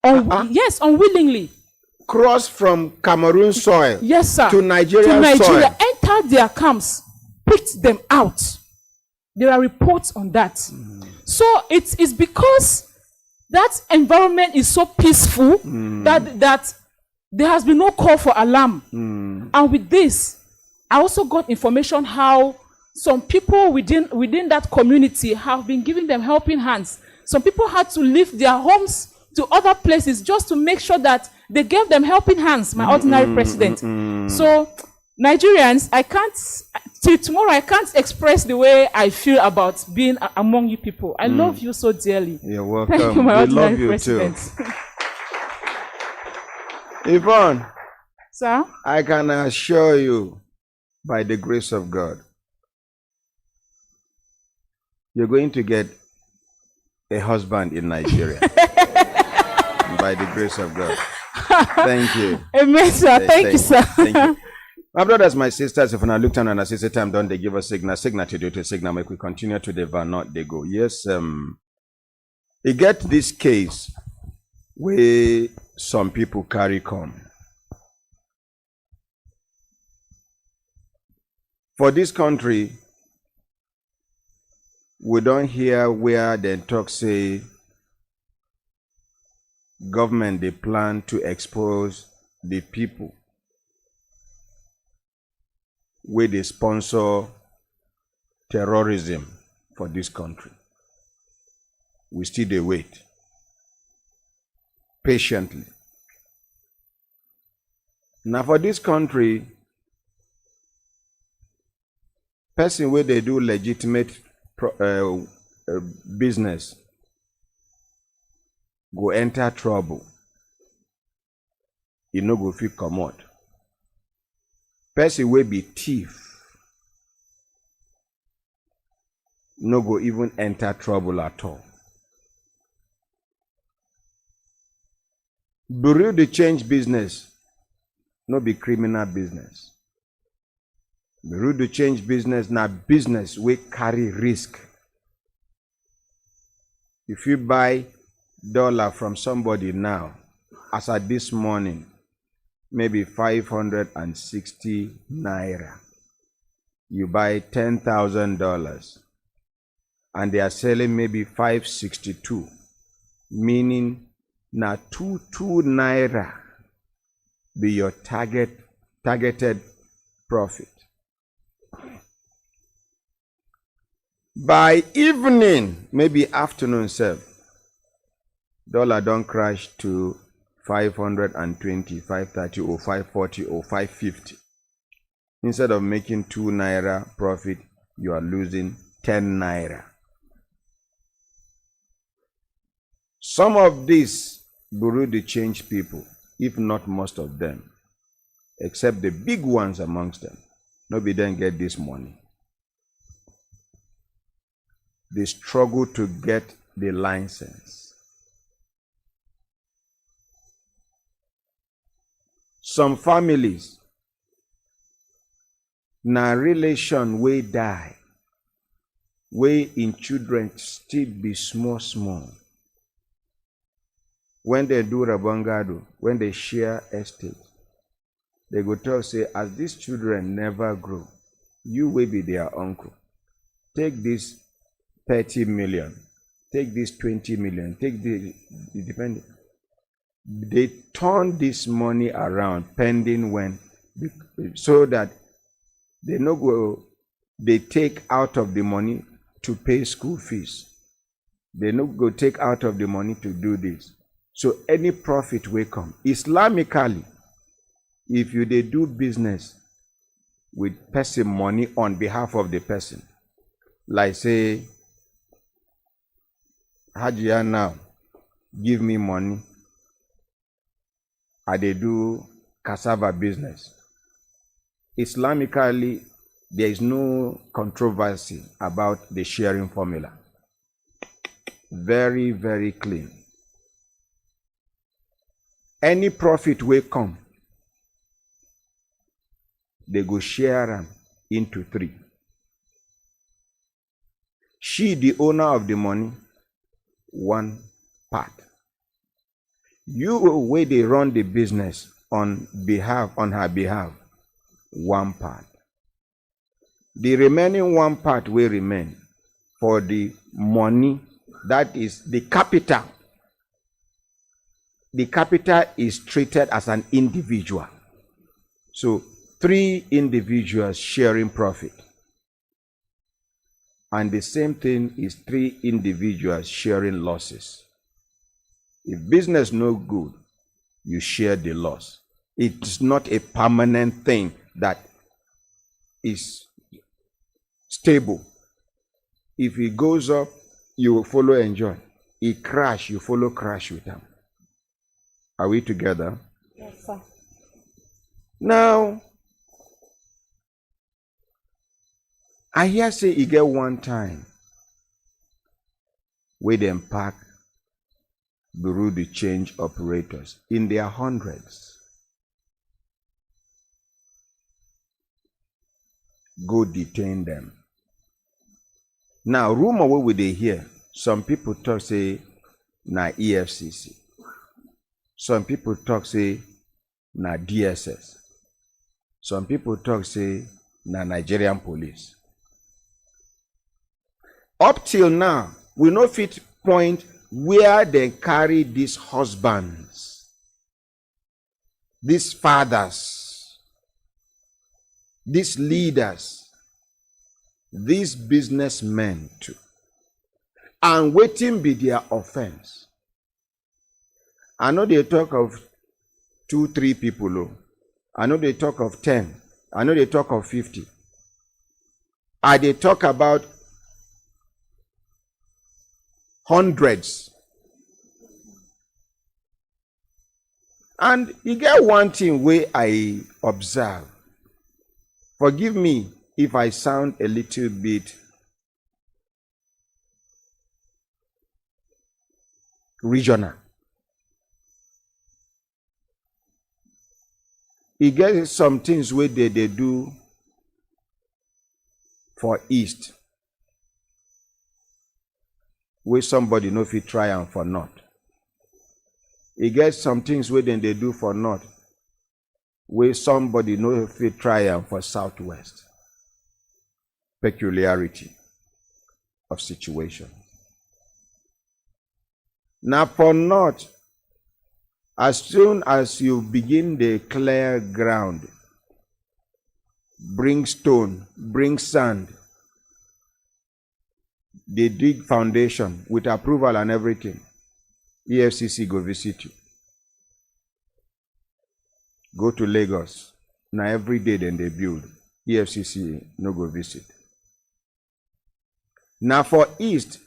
Speaker 13: Yes, unwillingly.
Speaker 10: Cross from Cameroon soil,
Speaker 13: yes, sir,
Speaker 10: to Nigerian soil.
Speaker 13: Enter their camps, picked them out. There are reports on that. So it's because that environment is so peaceful that there has been no call for alarm. And with this, I also got information how some people within that community have been giving them helping hands. Some people had to leave their homes to other places just to make sure that they gave them helping hands, my ordinary president. So Nigerians, till tomorrow, I can't express the way I feel about being among you people. I love you so dearly.
Speaker 10: You're welcome.
Speaker 13: Thank you, my ordinary
Speaker 10: love you
Speaker 13: president.
Speaker 10: too. Yvonne,
Speaker 13: sir,
Speaker 10: I can assure you, by the grace of God, you're going to get a husband in Nigeria. By the grace of God. Thank you.
Speaker 13: Amen, sir. Thank you, sir.
Speaker 10: Thank you. My brothers, my sisters, if I look down and assist the time, don't they give us signal to do to signal, make we continue to the not they go. Yes, you get this case where some people carry come. For this country, we don't hear where they talk say government they plan to expose the people where they sponsor terrorism for this country. We still dey wait patiently. Now for this country, person where they do legitimate business go enter trouble. You no go fit comot. Person wey be thief no go even enter trouble at all. Bureau de change business no be criminal business. Bureau de change business na business wey carry risk. If you buy dollar from somebody now, as at this morning, maybe 560 naira. You buy $10,000 and they are selling maybe 562, meaning na 22 naira be your targeted profit. By evening, maybe afternoon sef, dollar don't crash to 520, 530 or 540 or 550. Instead of making 2 naira profit, you are losing 10 naira. Some of these bureau de change people, if not most of them, except the big ones amongst them, nobody then get this money. They struggle to get the license. Some families, na relation wey die, wey in children still be small. When they do rabangado, when they share estate, they go talk say, as these children never grow, you will be their uncle. Take this 30 million, take this 20 million, take the depending. They turn this money around pending when, so that they no go, they take out of the money to pay school fees. They no go take out of the money to do this. So any profit will come. Islamically, if you they do business with person money on behalf of the person, like say, Hajia now, give me money, I they do cassava business. Islamically, there is no controversy about the sharing formula. Very, very clean. Any profit will come, they go share them into 3. She, the owner of the money, 1 part. You, where they run the business on her behalf, 1 part. The remaining 1 part will remain for the money, that is the capital. The capital is treated as an individual. So 3 individuals sharing profit. And the same thing is 3 individuals sharing losses. If business no good, you share the loss. It's not a permanent thing that is stable. If it goes up, you will follow enjoy. It crash, you follow crash with them. Are we together?
Speaker 9: Yes, sir.
Speaker 10: Now, I hear say you get one time where they pack bureau de change operators in their hundreds. Go detain them. Now, rumor what would they hear? Some people talk say na EFCC. Some people talk say na DSS. Some people talk say na Nigerian police. Up till now, we no fit point where they carry these husbands, these fathers, these leaders, these businessmen too. And waiting be their offense. I know they talk of 2-3 people. Oh. I know they talk of 10. I know they talk of 50. They talk about hundreds. And you get one thing where I observe. Forgive me if I sound a little bit regional. You get some things where they do for East, where somebody no fit try and for North. You get some things where they do for North, where somebody no fit try and for Southwest. Peculiarity of situation. Now for North, as soon as you begin the clear ground, bring stone, bring sand, they dig foundation with approval and everything, EFCC go visit you. Go to Lagos. Now every day then they build. EFCC no go visit. Now for East,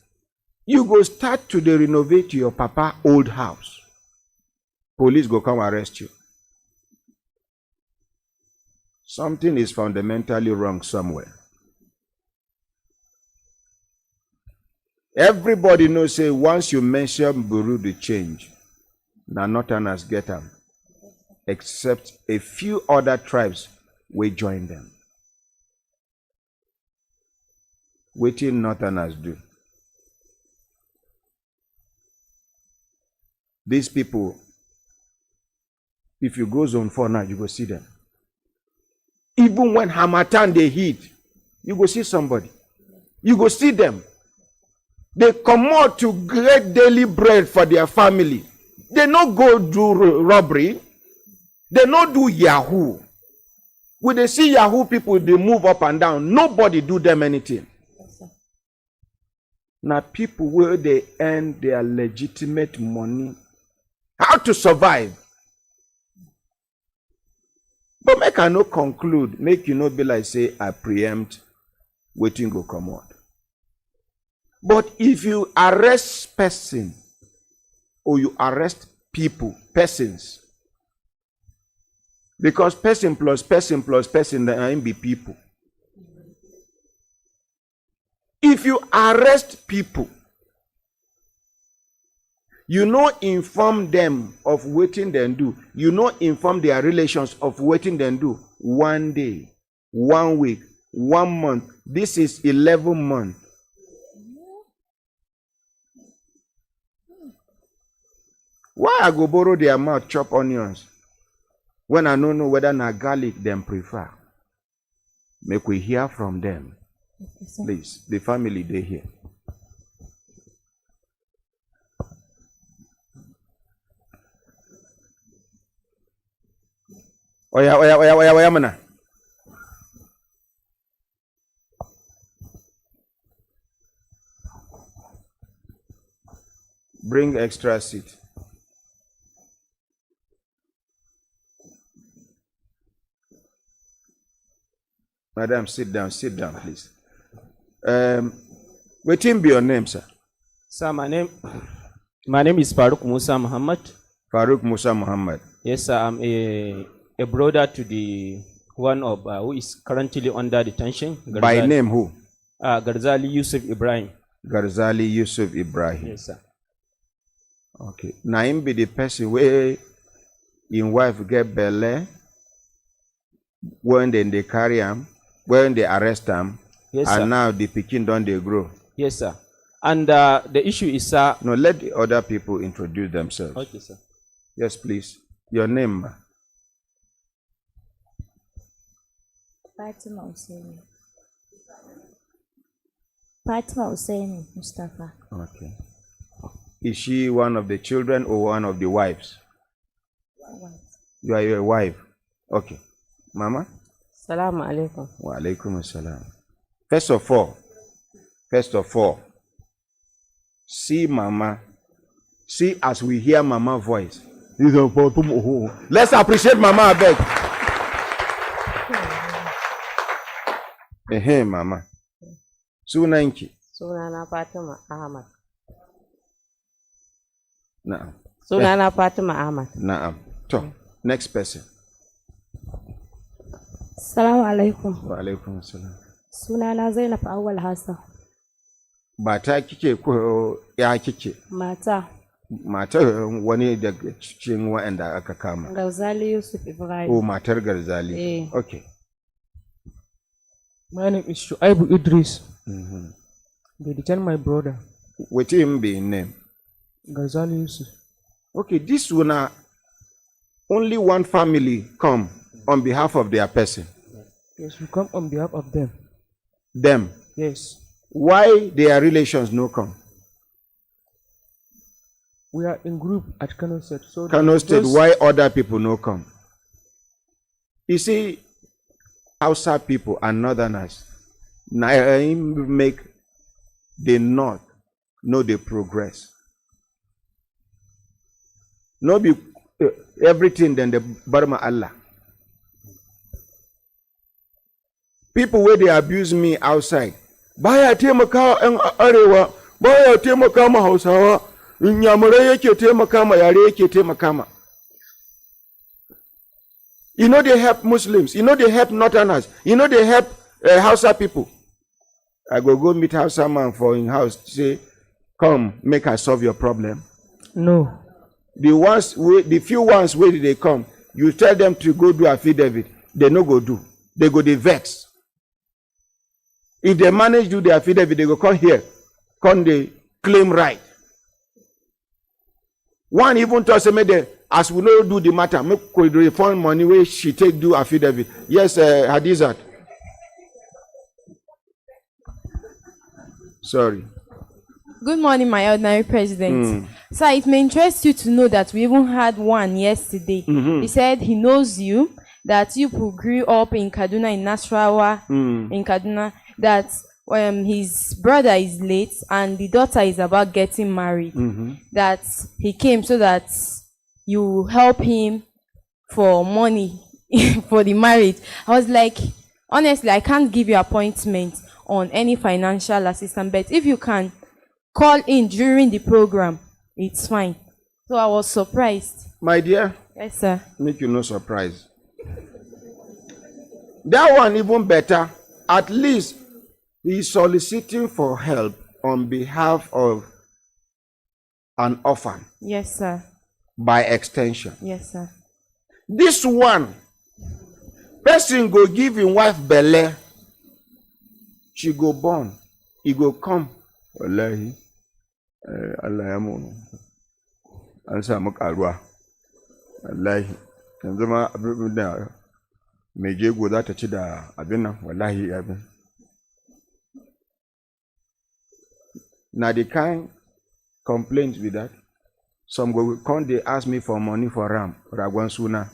Speaker 10: you go start to renovate your papa old house. Police go come arrest you. Something is fundamentally wrong somewhere. Everybody knows say once you mention Burundi the change, now Northerners get them, except a few other tribes will join them. Waiting Northerners do. These people, if you go zone 4 now, you go see them. Even when Hamatan they hit, you go see somebody. You go see them. They come out to get daily bread for their family. They not go do robbery. They not do Yahoo. When they see Yahoo people, they move up and down. Nobody do them anything. Now people where they earn their legitimate money, how to survive. But make I no conclude, make you not be like say I preempt waiting go come out. But if you arrest person or you arrest people, persons, because person plus person then be people. If you arrest people, you know inform them of waiting them do. You know inform their relations of waiting them do. 1 day, 1 week, 1 month. This is 11 months. Why I go borrow their mouth chop onions when I don't know whether na garlic them prefer? Make we hear from them. Please, the family they here. Oya, mana. Bring extra seat. Madam, sit down, please. What be your name, sir?
Speaker 14: Sir, my name is Farooq Musa Muhammad.
Speaker 10: Farooq Musa Muhammad.
Speaker 14: Yes, sir. I'm a brother to the one of who is currently under detention.
Speaker 10: Garzali. By name who?
Speaker 14: Garzali Yusuf Ibrahim.
Speaker 10: Garzali Yusuf Ibrahim.
Speaker 14: Yes, sir.
Speaker 10: Okay. Now him be the person where in wife get belle when then they carry him, when they arrest him,
Speaker 14: yes,
Speaker 10: and
Speaker 14: sir.
Speaker 10: now the pikin don't they grow.
Speaker 14: Yes, sir. And the issue is, sir.
Speaker 10: No, let the other people introduce themselves.
Speaker 14: Okay, sir.
Speaker 10: Yes, please. Your name, ma?
Speaker 15: Fatima Hussein. Fatima Hussein Mustafa.
Speaker 10: Okay. Is she one of the children or one of the wives? You are your wife. Okay. Mama?
Speaker 15: Salamu alaikum.
Speaker 10: Wa alaikum assalam. First of all, see Mama. See as we hear Mama voice. Let's appreciate Mama a bit. Hey, Mama. Sunanki.
Speaker 15: Sunana Fatima Ahmad.
Speaker 10: Na'am.
Speaker 15: Sunana Fatima Ahmad.
Speaker 10: Na'am. So, next person.
Speaker 16: Assalamu alaikum.
Speaker 10: Wa alaikum assalam.
Speaker 16: Sunana Zainab Awal Hassan.
Speaker 10: Mata kike ko ya kike?
Speaker 16: Mata.
Speaker 10: Mata wani daga cikin waɗanda aka kama.
Speaker 16: Garzali Yusuf Ibrahim.
Speaker 10: Oh, matar Garzali.
Speaker 16: Eh.
Speaker 10: Okay.
Speaker 17: My name is Shuaibu Idris. They detain my brother.
Speaker 10: What him be name?
Speaker 17: Garzali Yusuf.
Speaker 10: Okay, this one only one family come on behalf of their person.
Speaker 17: Yes, we come on behalf of them.
Speaker 10: Them?
Speaker 17: Yes.
Speaker 10: Why their relations no come?
Speaker 17: We are in group at Kano State. So
Speaker 10: Kano State, why other people no come? You see, Hausa people and Northerners make the North know the progress. No be everything then the Burma Allah. People where they abuse me outside. Baya taimaka ‘yan arewa, baya taimaka ma Hausawa, Inyamurai yake taimaka ma, yare yake taimaka ma. You know they help Muslims, you know they help Northerners, you know they help Hausa people. I go meet Hausa man for in house, say, come, make I solve your problem.
Speaker 17: No.
Speaker 10: The few ones where they come, you tell them to go do affidavit, they no go do. They go they vex. If they manage to do the affidavit, they go come here, come they claim right. One even told me as we no do the matter, make could refund money where she take do affidavit. Yes, Hadizat. Sorry.
Speaker 18: Good morning, my ordinary president. Sir, it may interest you to know that we even had one yesterday. He said he knows you, that you grew up in Kaduna, in Nasrawa, in Kaduna, that his brother is late and the daughter is about getting married. That he came so that you help him for money for the marriage. I was like, honestly, I can't give you appointment on any financial assistance, but if you can call in during the program, it's fine. So I was surprised.
Speaker 10: My dear.
Speaker 18: Yes, sir.
Speaker 10: Make you no surprise. That one even better. At least he's soliciting for help on behalf of an orphan.
Speaker 18: Yes, sir.
Speaker 10: By extension.
Speaker 18: Yes, sir.
Speaker 10: This one, person go give him wife belle. She go born. He go come. Wallahi. Allah ya mu. An samu karuwa. Wallahi. Yanzu ma abin da mai jego za ta ci da abin nan. Wallahi abin. Now the kind complaint with that. Some go come, they ask me for money for ram, Ragwan Suna.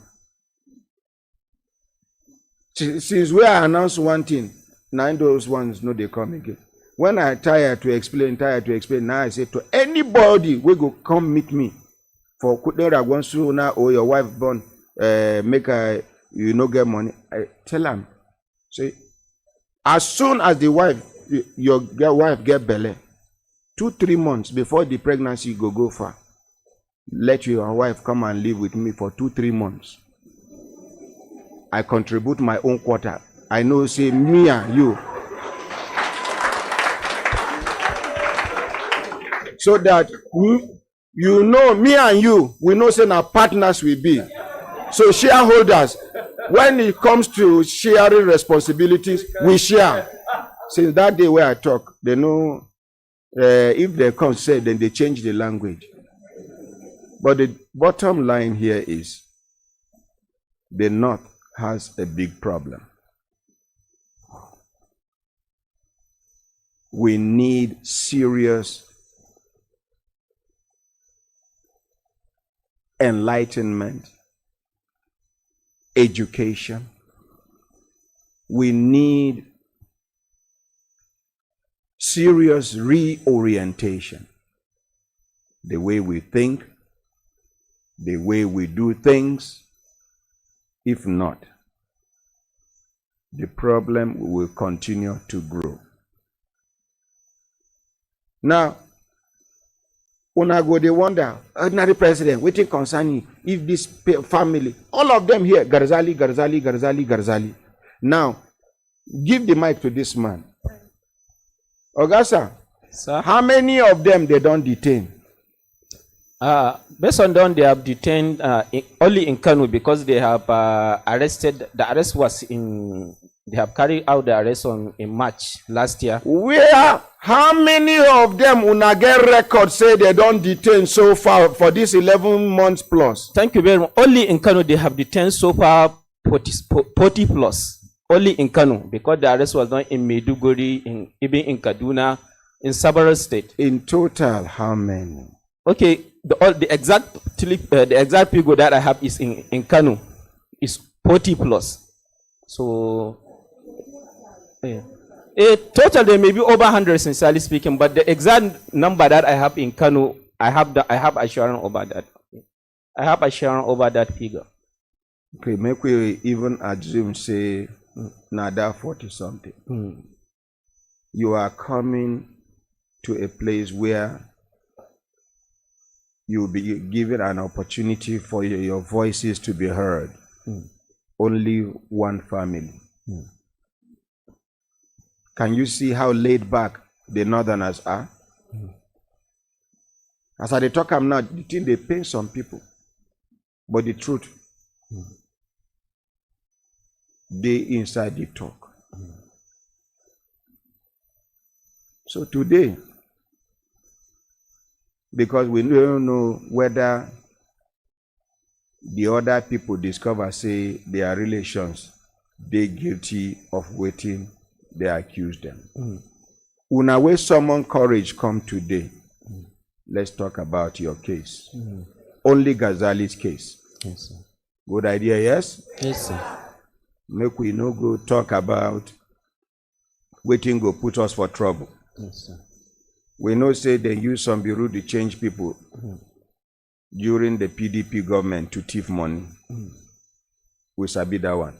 Speaker 10: Since we I announced one thing, 9 those ones no they come again. When I tired to explain, now I say to anybody we go come meet me for Kutne Ragwan Suna or your wife born, make you no get money. I tell them, say, as soon as the wife, your wife get belly, 2-3 months before the pregnancy go far. Let your wife come and live with me for 2-3 months. I contribute my own quarter. I know, say, me and you. So that, you know, me and you, we know, say, our partners will be. So shareholders, when it comes to sharing responsibilities, we share. Since that day where I talk, they know, if they come say, then they change the language. But the bottom line here is the North has a big problem. We need serious enlightenment, education. We need serious reorientation. The way we think, the way we do things. If not, the problem will continue to grow. Now, una go dey wonder, ordinary president, wetin concern you? If this family, all of them here, Garzali. Now, give the mic to this man. Ogasa, sir, how many of them they don't detain?
Speaker 14: Based on them, they have detained only in Kano because they have arrested. The arrest was in. They have carried out the arrest in March last year.
Speaker 10: Where? How many of them una get record say they don't detain so far for this 11 months plus?
Speaker 14: Thank you very much. Only in Kano they have detained so far 40 plus. Only in Kano, because the arrest was done in Maiduguri, even in Kaduna, in several states.
Speaker 10: In total, how many?
Speaker 14: Okay, the exact figure that I have is in Kano is 40 plus. So, total there may be over 100 sincerely speaking, but the exact number that I have in Kano, I have assurance over that. I have assurance over that figure.
Speaker 10: Okay, make we even assume say nada 40 something. You are coming to a place where you will be given an opportunity for your voices to be heard. Only one family. Can you see how laid back the Northerners are? As I talk, I'm not, the thing they pain some people. But the truth, they inside the talk. So today, because we don't know whether the other people discover, say, their relations, they guilty of waiting, they accuse them. Una way summon courage come today. Let's talk about your case. Only Ghazali's case.
Speaker 14: Yes, sir.
Speaker 10: Good idea, yes?
Speaker 14: Yes, sir.
Speaker 10: Make we no go talk about waiting go put us for trouble.
Speaker 14: Yes, sir.
Speaker 10: We know say they use some bureau to change people during the PDP government to thief money. We sabi that one.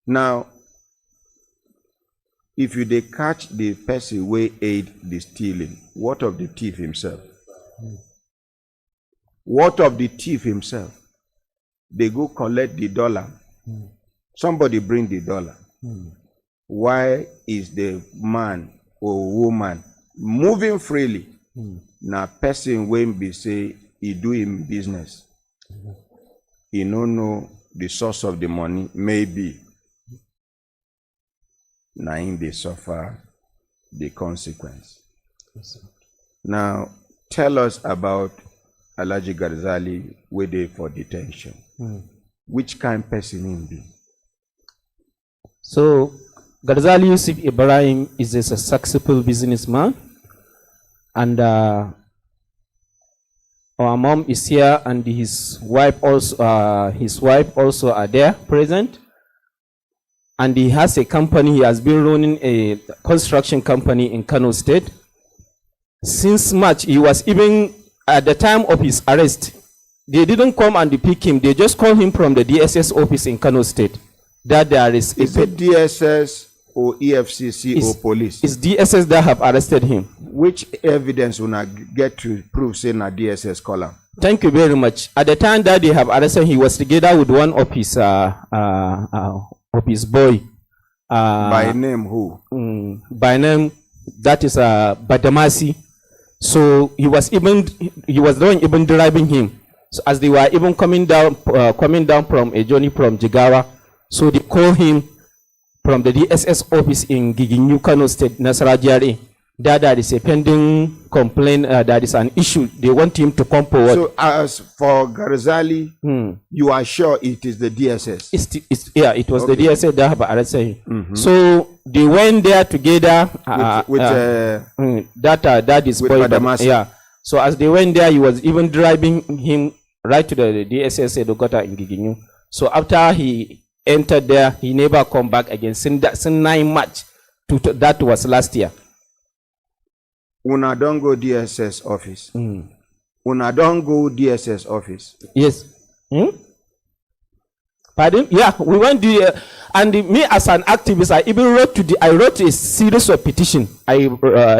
Speaker 10: Now, if you dey catch the person wey aid the stealing, what of the thief himself? What of the thief himself? They go collect the dollar. Somebody bring the dollar. Why is the man or woman moving freely? Now, person when be say he do him business, he no know the source of the money, maybe. Now they suffer the consequence. Now, tell us about Alhaji Garzali waiting for detention. Which kind of person he be?
Speaker 14: So, Garzali Yusuf Ibrahim is a successful businessman, and our mom is here, and his wife also are there present. And he has a company. He has been running a construction company in Kano State since March. He was even at the time of his arrest. They didn't come and pick him. They just called him from the DSS office in Kano State. That there is
Speaker 10: it DSS or EFCC or police?
Speaker 14: It's DSS that have arrested him.
Speaker 10: Which evidence will not get to prove say na DSS call him?
Speaker 14: Thank you very much. At the time that they have arrested him, he was together with one of his boy.
Speaker 10: By name who?
Speaker 14: By name, that is Badamasi. So he was doing even driving him. So as they were even coming down from a journey from Jigawa, so they called him from the DSS office in Giginyu, Kano State, Nasarajari. That there is a pending complaint, that is an issue. They want him to come forward.
Speaker 10: So as for Garzali, you are sure it is the DSS?
Speaker 14: It was the DSS that have arrested him. So they went there together. That is
Speaker 10: with Badamasi.
Speaker 14: Yeah. So as they went there, he was even driving him right to the DSS Edogota in Giginyu. So after he entered there, he never come back again. Since 9 March, that was last year.
Speaker 10: Una don't go DSS office. Una don't go DSS office.
Speaker 14: Yes. Pardon? Yeah, we went there, and me as an activist, I even wrote a series of petition. I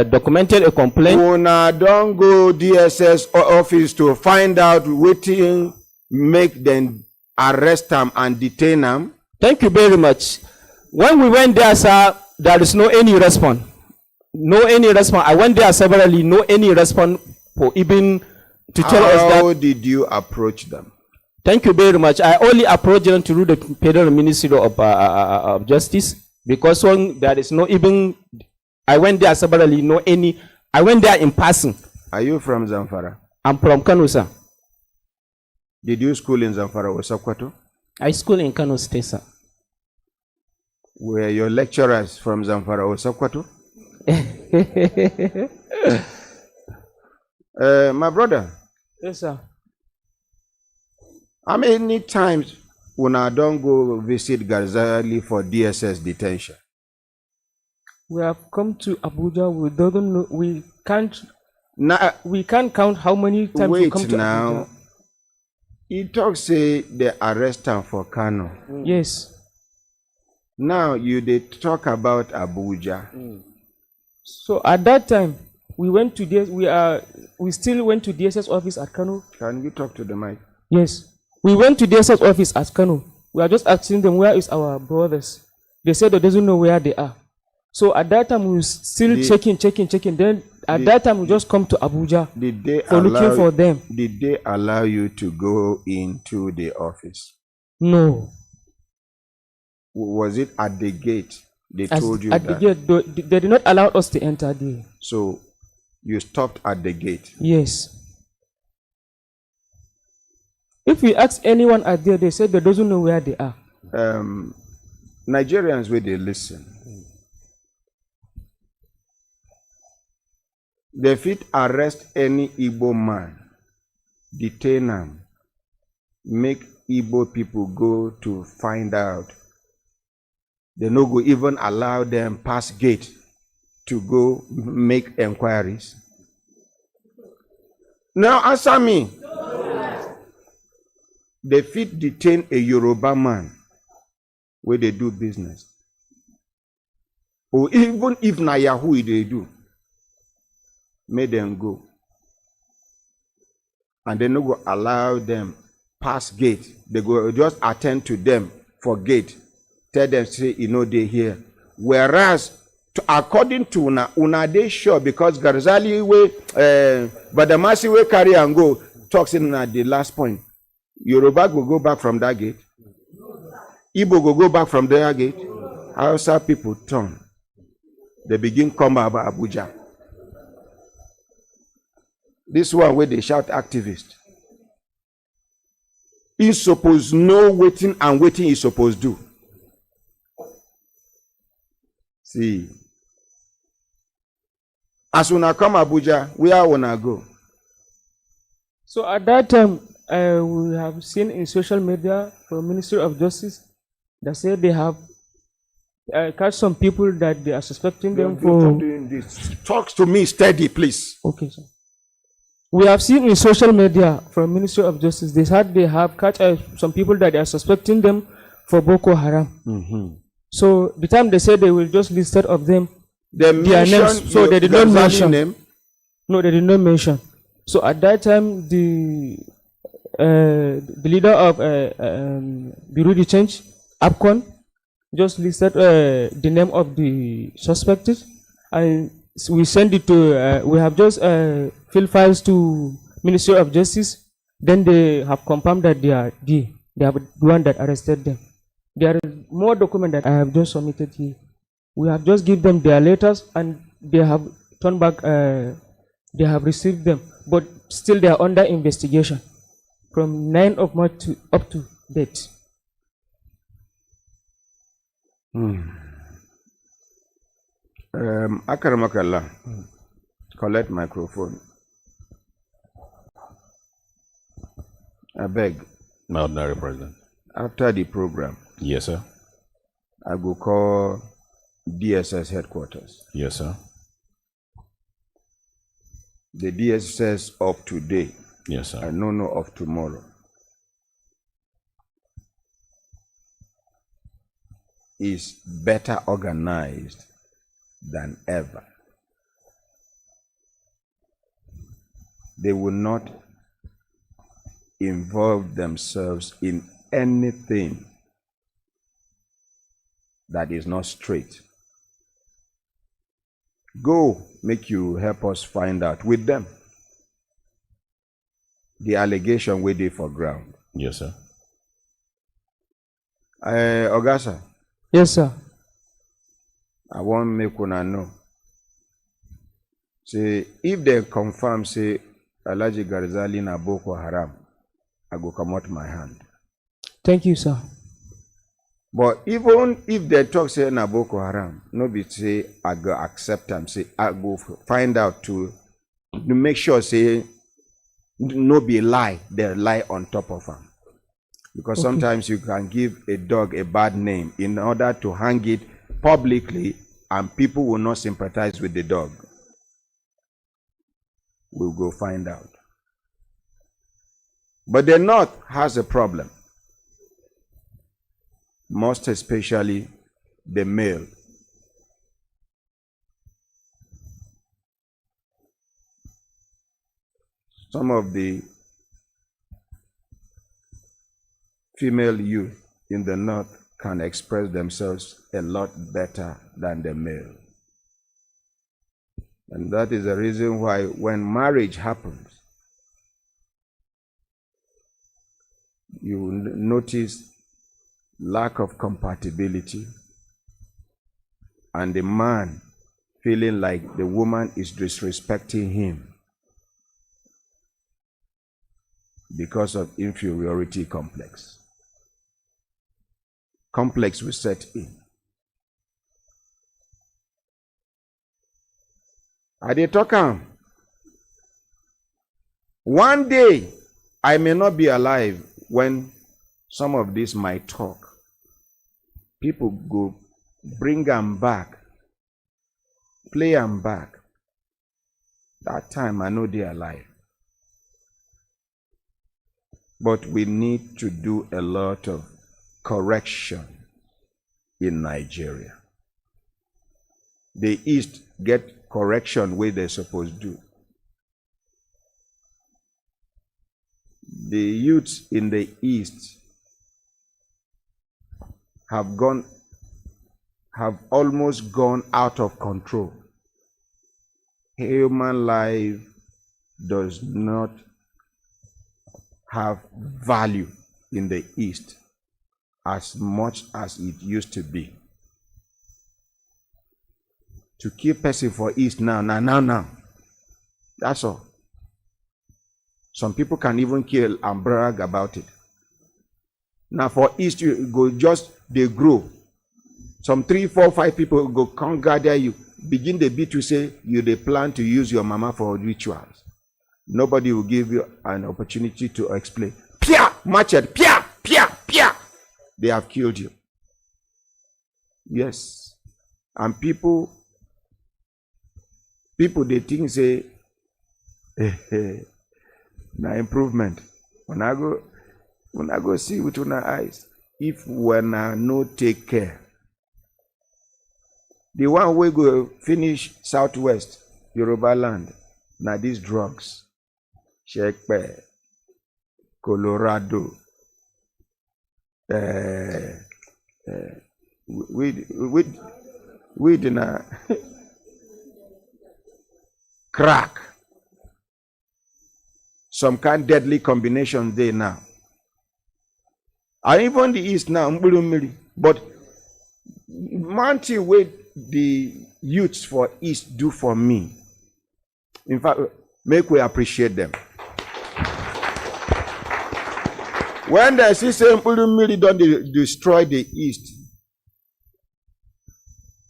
Speaker 14: documented a complaint.
Speaker 10: Una don't go DSS office to find out wetin make them arrest them and detain them.
Speaker 14: Thank you very much. When we went there, sir, there is no any response. No any response. I went there severally. No any response for even to tell us that.
Speaker 10: How did you approach them?
Speaker 14: Thank you very much. I only approached them through the Federal Ministry of Justice, because when there is no even, I went there severally, no any, I went there in passing.
Speaker 10: Are you from Zamfara?
Speaker 14: I'm from Kano, sir.
Speaker 10: Did you school in Zamfara or Sokoto?
Speaker 14: I school in Kano State, sir.
Speaker 10: Were your lecturers from Zamfara or Sokoto? My brother.
Speaker 17: Yes, sir.
Speaker 10: How many times when I don't go visit Garzali for DSS detention?
Speaker 17: We have come to Abuja. We don't know. We can't count how many times we come to
Speaker 10: now.
Speaker 17: Abuja.
Speaker 10: He talks say they arrest him for Kano.
Speaker 17: Yes.
Speaker 10: Now you they talk about Abuja.
Speaker 17: So at that time, we went to we still went to DSS office at Kano.
Speaker 10: Can you talk to the mic?
Speaker 17: Yes. We went to DSS office at Kano. We are just asking them, where is our brothers? They said they doesn't know where they are. So at that time, we were still checking. Then at that time, we just come to Abuja for looking for them.
Speaker 10: Did they allow you to go into the office?
Speaker 17: No.
Speaker 10: Was it at the gate? They told you
Speaker 17: at
Speaker 10: that?
Speaker 17: The gate, they did not allow us to enter there.
Speaker 10: So you stopped at the gate?
Speaker 17: Yes. If we ask anyone out there, they said they doesn't know where they are.
Speaker 10: Nigerians, where they listen, they fit arrest any Igbo man, detain him, make Igbo people go to find out. They no go even allow them pass gate to go make inquiries. Now answer me. They fit detain a Yoruba man where they do business. Or even if na Yahoo they do, make them go. And they no go allow them pass gate. They go just attend to them for gate. Tell them say they here. Whereas according to una they sure because Garzali Badamasi we carry and go talks in at the last point. Yoruba go back from that gate. Igbo go back from their gate. Hausa people turn. They begin come about Abuja. This one where they shout activist. He supposed know waiting and waiting he supposed do. See. As una come Abuja, where wanna go?
Speaker 17: So at that time, we have seen in social media from Ministry of Justice that said they have catch some people that they are suspecting them for.
Speaker 10: Doing this. Talk to me steady, please.
Speaker 17: Okay, sir. We have seen in social media from Ministry of Justice they have catch some people that they are suspecting them for Boko Haram. So the time they said they will just listed of them, their names. So they did not mention
Speaker 10: name.
Speaker 17: No, they did not mention. So at that time, the leader of Bureau de Change, APCON, just listed the name of the suspected, and we send it to. We have just filled files to Ministry of Justice. Then they have confirmed that they are the one that arrested them. There are more documents that I have just submitted here. We have just given them their letters, and they have turned back. They have received them, but still they are under investigation from 9th of March up to date.
Speaker 10: Akaramakallah, collect microphone. I beg.
Speaker 11: My ordinary president.
Speaker 10: After the program.
Speaker 11: Yes, sir.
Speaker 10: I will call DSS headquarters.
Speaker 11: Yes, sir.
Speaker 10: The DSS of today.
Speaker 11: Yes, sir.
Speaker 10: I don't know of tomorrow. Is better organized than ever. They will not involve themselves in anything that is not straight. Go, make you help us find out with them the allegation we did for ground.
Speaker 11: Yes, sir.
Speaker 10: Ogasa.
Speaker 17: Yes, sir.
Speaker 10: I want make una know. Say, if they confirm, say, Alhaji Garzali na Boko Haram, I go come out my hand.
Speaker 17: Thank you, sir.
Speaker 10: But even if they talk, say, na Boko Haram, no be say, I go accept them, say, I go find out to make sure, say, no be lie, they lie on top of them. Because sometimes you can give a dog a bad name in order to hang it publicly and people will not sympathize with the dog. We'll go find out. But the North has a problem. Most especially the male. Some of the female youth in the North can express themselves a lot better than the male. And that is the reason why when marriage happens, you notice lack of compatibility and the man feeling like the woman is disrespecting him because of inferiority complex. Complex will set in. I dey talk am. One day, I may not be alive when some of this might talk. People go bring them back, play them back. That time I know they're alive. But we need to do a lot of correction in Nigeria. The East get correction where they're supposed to do. The youths in the East have almost gone out of control. Human life does not have value in the East as much as it used to be. To kill person for East now. That's all. Some people can even kill and brag about it. Now for East, you go just, they grow. Some 3, 4, 5 people go come gather you, begin the beat to say you they plan to use your mama for rituals. Nobody will give you an opportunity to explain. Pia! Machete! Pia! Pia! Pia! They have killed you. Yes. And people they think say, na improvement. When I go see with my eyes, if when I no take care, the one we go finish Southwest Yoruba land, na these drugs, Shekpe, Colorado, we did crack. Some kind deadly combination there now. And even the East now, but mountain where the youths for East do for me. In fact, make we appreciate them. When the system don't destroy the East,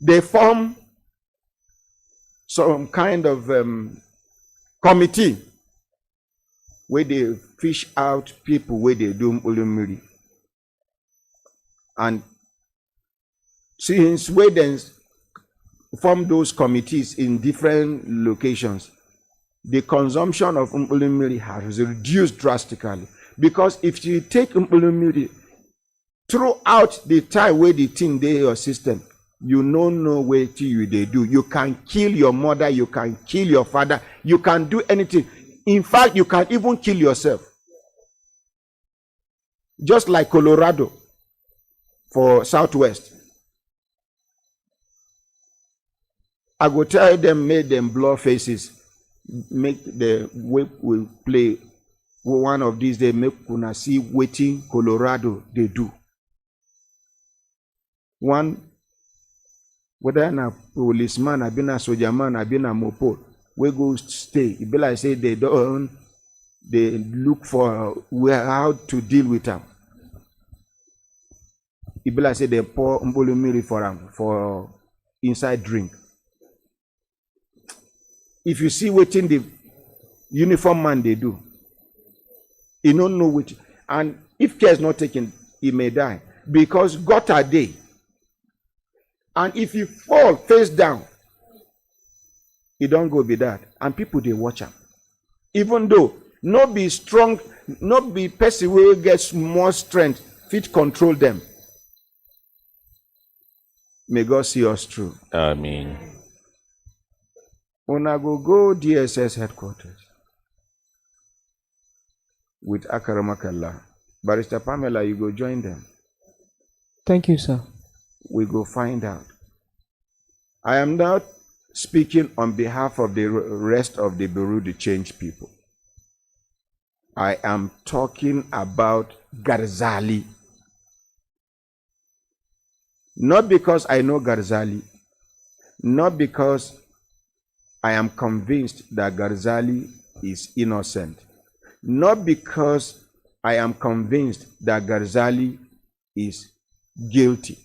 Speaker 10: they form some kind of committee where they fish out people where they do Ulumiri. And since Sweden formed those committees in different locations, the consumption of Ulumiri has reduced drastically. Because if you take Ulumiri throughout the time where the thing dey your system, you don't know what you they do. You can kill your mother, you can kill your father, you can do anything. In fact, you can even kill yourself. Just like Colorado for Southwest. I go tell them, make them blow faces, make the whip will play. One of these they make una see waiting Colorado they do. One, whether na policeman, I been a soldier man, I been a mopo, we go stay. It be like say they look for how to deal with them. It be like say they pour Mbolumiri for them for inside drink. If you see what in the uniform man they do, you don't know which, and if care is not taken, he may die because God are they. And if you fall face down, it don't go be that. And people they watch him. Even though not be strong, not be person who gets more strength, fit control them. May God see us through.
Speaker 11: Amen.
Speaker 10: Una go DSS headquarters with Akaramakallah. Barrister Pamela, you go join them.
Speaker 17: Thank you, sir.
Speaker 10: We go find out. I am not speaking on behalf of the rest of the Bureau de Change people. I am talking about Garzali. Not because I know Garzali, not because I am convinced that Garzali is innocent, not because I am convinced that Garzali is guilty.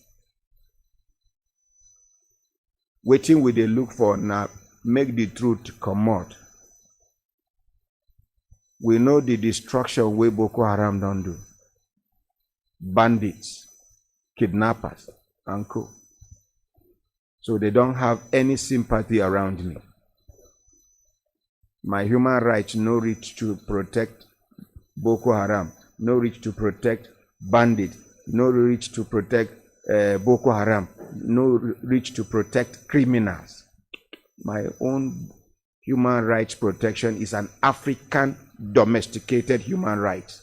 Speaker 10: Waiting with they look for now, make the truth come out. We know the destruction way Boko Haram don't do. Bandits, kidnappers, and co. So they don't have any sympathy around me. My human rights no reach to protect Boko Haram, no reach to protect bandits, no reach to protect Boko Haram, no reach to protect criminals. My own human rights protection is an African domesticated human rights.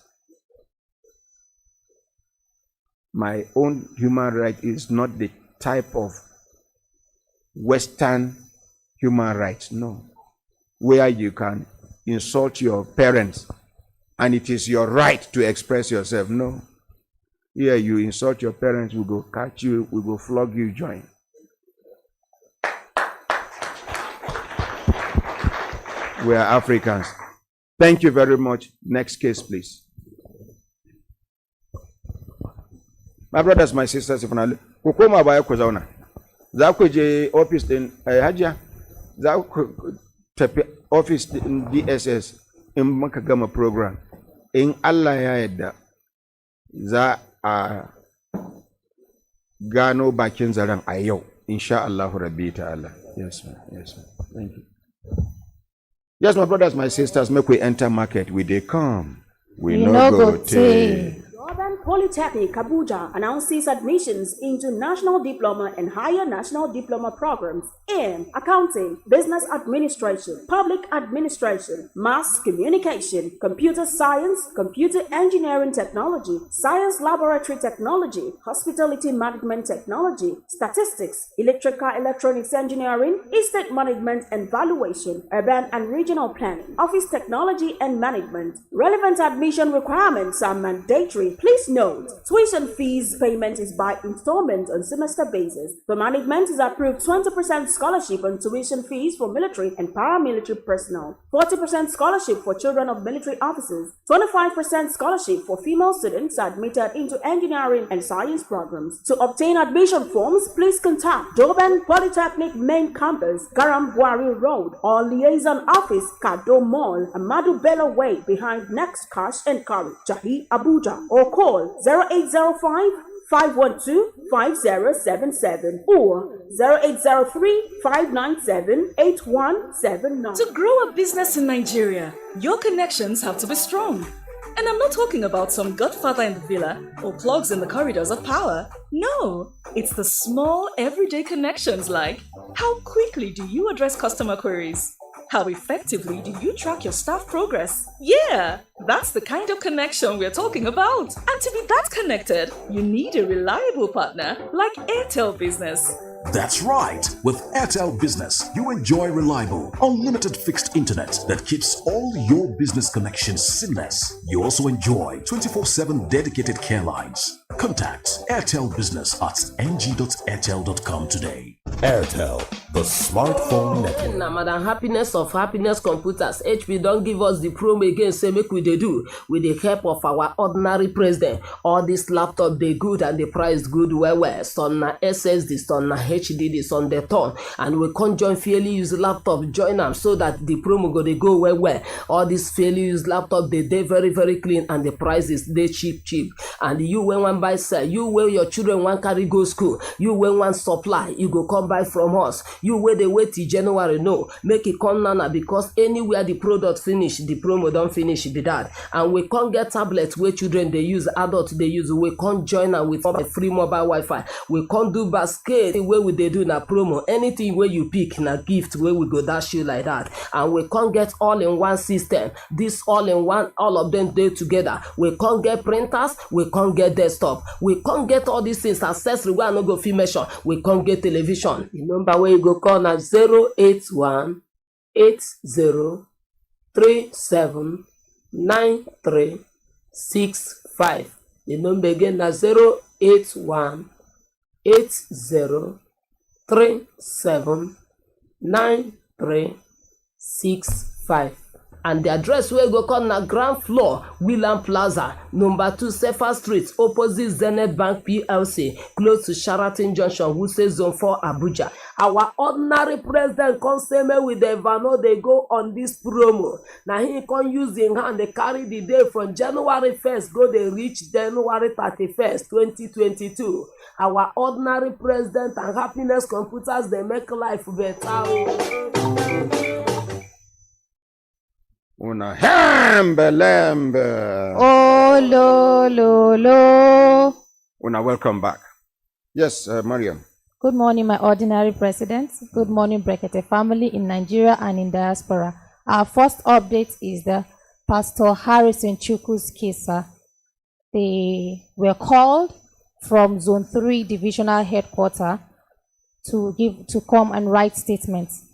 Speaker 10: My own human right is not the type of Western human rights, no. Where you can insult your parents and it is your right to express yourself, no. Here you insult your parents, we go catch you, we go flog you, join. We are Africans. Thank you very much. Next case, please. My brothers, my sisters, if you kukoma baya kuzauna. Za ku je office din Hajiya, za ku tafi office din DSS in muka gama program. In Allah ya yarda za a gano bakin zaren a yau. Insha Allah Rabbi ta'ala. Yes, ma'am. Yes, ma'am. Thank you. Yes, my brothers, my sisters, make we enter market. We they come. We no go take.
Speaker 3: Urban Polytechnic Abuja announces admissions into National Diploma and Higher National Diploma programs in Accounting, Business Administration, Public Administration, Mass Communication, Computer Science, Computer Engineering Technology, Science Laboratory Technology, Hospitality Management Technology, Statistics, Electrical Electronics Engineering, Estate Management and Valuation, Urban and Regional Planning, Office Technology and Management. Relevant admission requirements are mandatory. Please note note, tuition fees payment is by installment on semester basis. The management has approved 20% scholarship on tuition fees for military and paramilitary personnel, 40% scholarship for children of military officers, 25% scholarship for female students admitted into engineering and science programs. To obtain admission forms, please contact Durban Polytechnic Main Campus, Garambwari Road, or Liaison Office, Kado Mall, Amadu Bello Way, behind Next Cash and Carry, Jahi, Abuja, or call 0805-512-5077 or 0803-597-8179.
Speaker 5: To grow a business in Nigeria, your connections have to be strong. And I'm not talking about some godfather in the villa or plugs in the corridors of power. No, it's the small, everyday connections like how quickly do you address customer queries? How effectively do you track your staff progress? Yeah, that's the kind of connection we're talking about. And to be that connected, you need a reliable partner like Airtel Business.
Speaker 2: That's right. With Airtel Business, you enjoy reliable, unlimited fixed internet that keeps all your business connections seamless. You also enjoy 24/7 dedicated care lines. Contact Airtel Business at ng.airtel.com today.
Speaker 19: Airtel, the smartphone network.
Speaker 20: Now, Madam Happiness of Happiness Computers, HP don't give us the promo again, say make we dey do with the help of our ordinary president. All this laptop they good and the price good well. Some na SSD, some na HDD, some the ton, and we can't join fairly use laptop join them so that the promo go they go well. All this fairly use laptop they very clean and the prices they cheap. And you when one buy sell, you where your children one carry go school, you when one supply, you go come buy from us. You where they wait till January, no, make it come now because anywhere the product finish, the promo don't finish be that. And we can't get tablets where children they use, adults they use. We can't join them with a free mobile Wi-Fi. We can't do basket where we they do na promo. Anything where you pick na gift where we go dash you like that. And we can't get all in one system. This all in one, all of them they together. We can't get printers, we can't get desktop, we can't get all these things accessory where I no go film measure. We can't get television. The number where you go call na 081 80 37 9365. The number again na 081 80 37 9365. And the address where you go come na ground floor, William Plaza, number 2 Sefa Street, opposite Zenith Bank PLC, close to Sheraton Junction, Wuse Zone 4, Abuja. Our ordinary president come say me with the Vano, they go on this promo. Now he can use in hand, they carry the day from January 1st, go they reach January 31st, 2022. Our ordinary president and Happiness Computers, they make life better.
Speaker 10: Una hambelembe.
Speaker 16: Oh, lo.
Speaker 10: Una, welcome back. Yes, Mariam.
Speaker 16: Good morning, my ordinary president. Good morning, Brekete family in Nigeria and in diaspora. Our first update is the Pastor Harrison Chukwu's case. They were called from Zone 3 Divisional Headquarters to come and write statements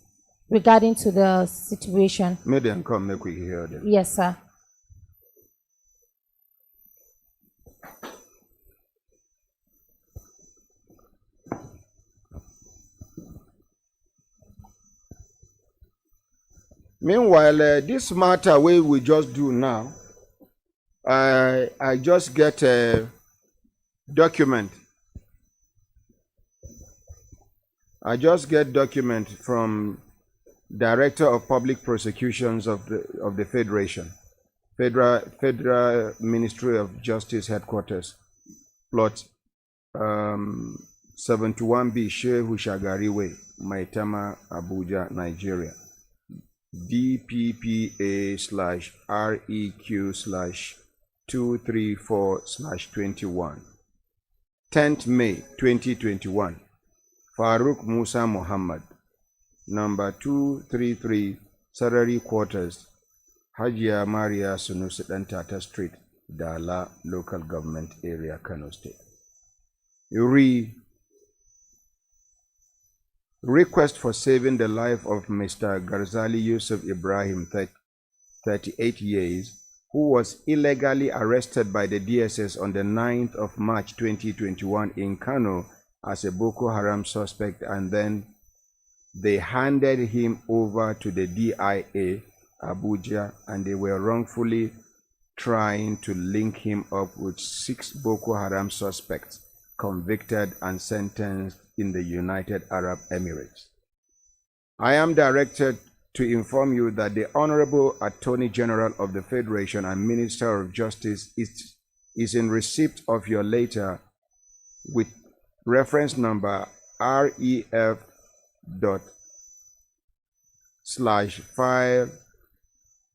Speaker 16: regarding to the situation.
Speaker 10: May them come, make we hear them.
Speaker 16: Yes, sir.
Speaker 10: Meanwhile, this matter we just do now, I just get a document. I just get document from Director of Public Prosecutions of the Federation, Federal Ministry of Justice Headquarters, plot 71B Shehu Shagari Way, Maitama, Abuja, Nigeria. DPPA/REQ/234/21. 10th May 2021. Farouk Musa Muhammad. Number 233 Sarari Quarters, Hajia Maria Sunusi Dantata Street, Dala Local Government Area, Kano State. Request for saving the life of Mr. Garzali Yusuf Ibrahim, 38 years, who was illegally arrested by the DSS on the 9th of March 2021 in Kano as a Boko Haram suspect, and then they handed him over to the DIA Abuja, and they were wrongfully trying to link him up with 6 Boko Haram suspects convicted and sentenced in the United Arab Emirates. I am directed to inform you that the Honorable Attorney General of the Federation and Minister of Justice is in receipt of your letter with reference number REF./file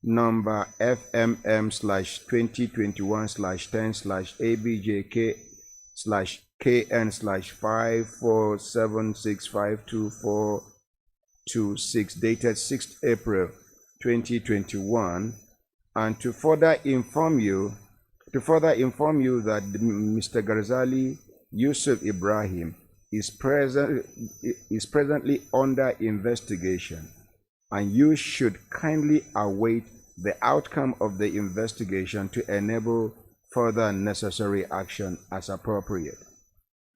Speaker 10: number FMM/2021/10/ABJK/KN/547652426 dated 6th April 2021, and to further inform you that Mr. Garzali Yusuf Ibrahim is presently under investigation, and you should kindly await the outcome of the investigation to enable further necessary action as appropriate.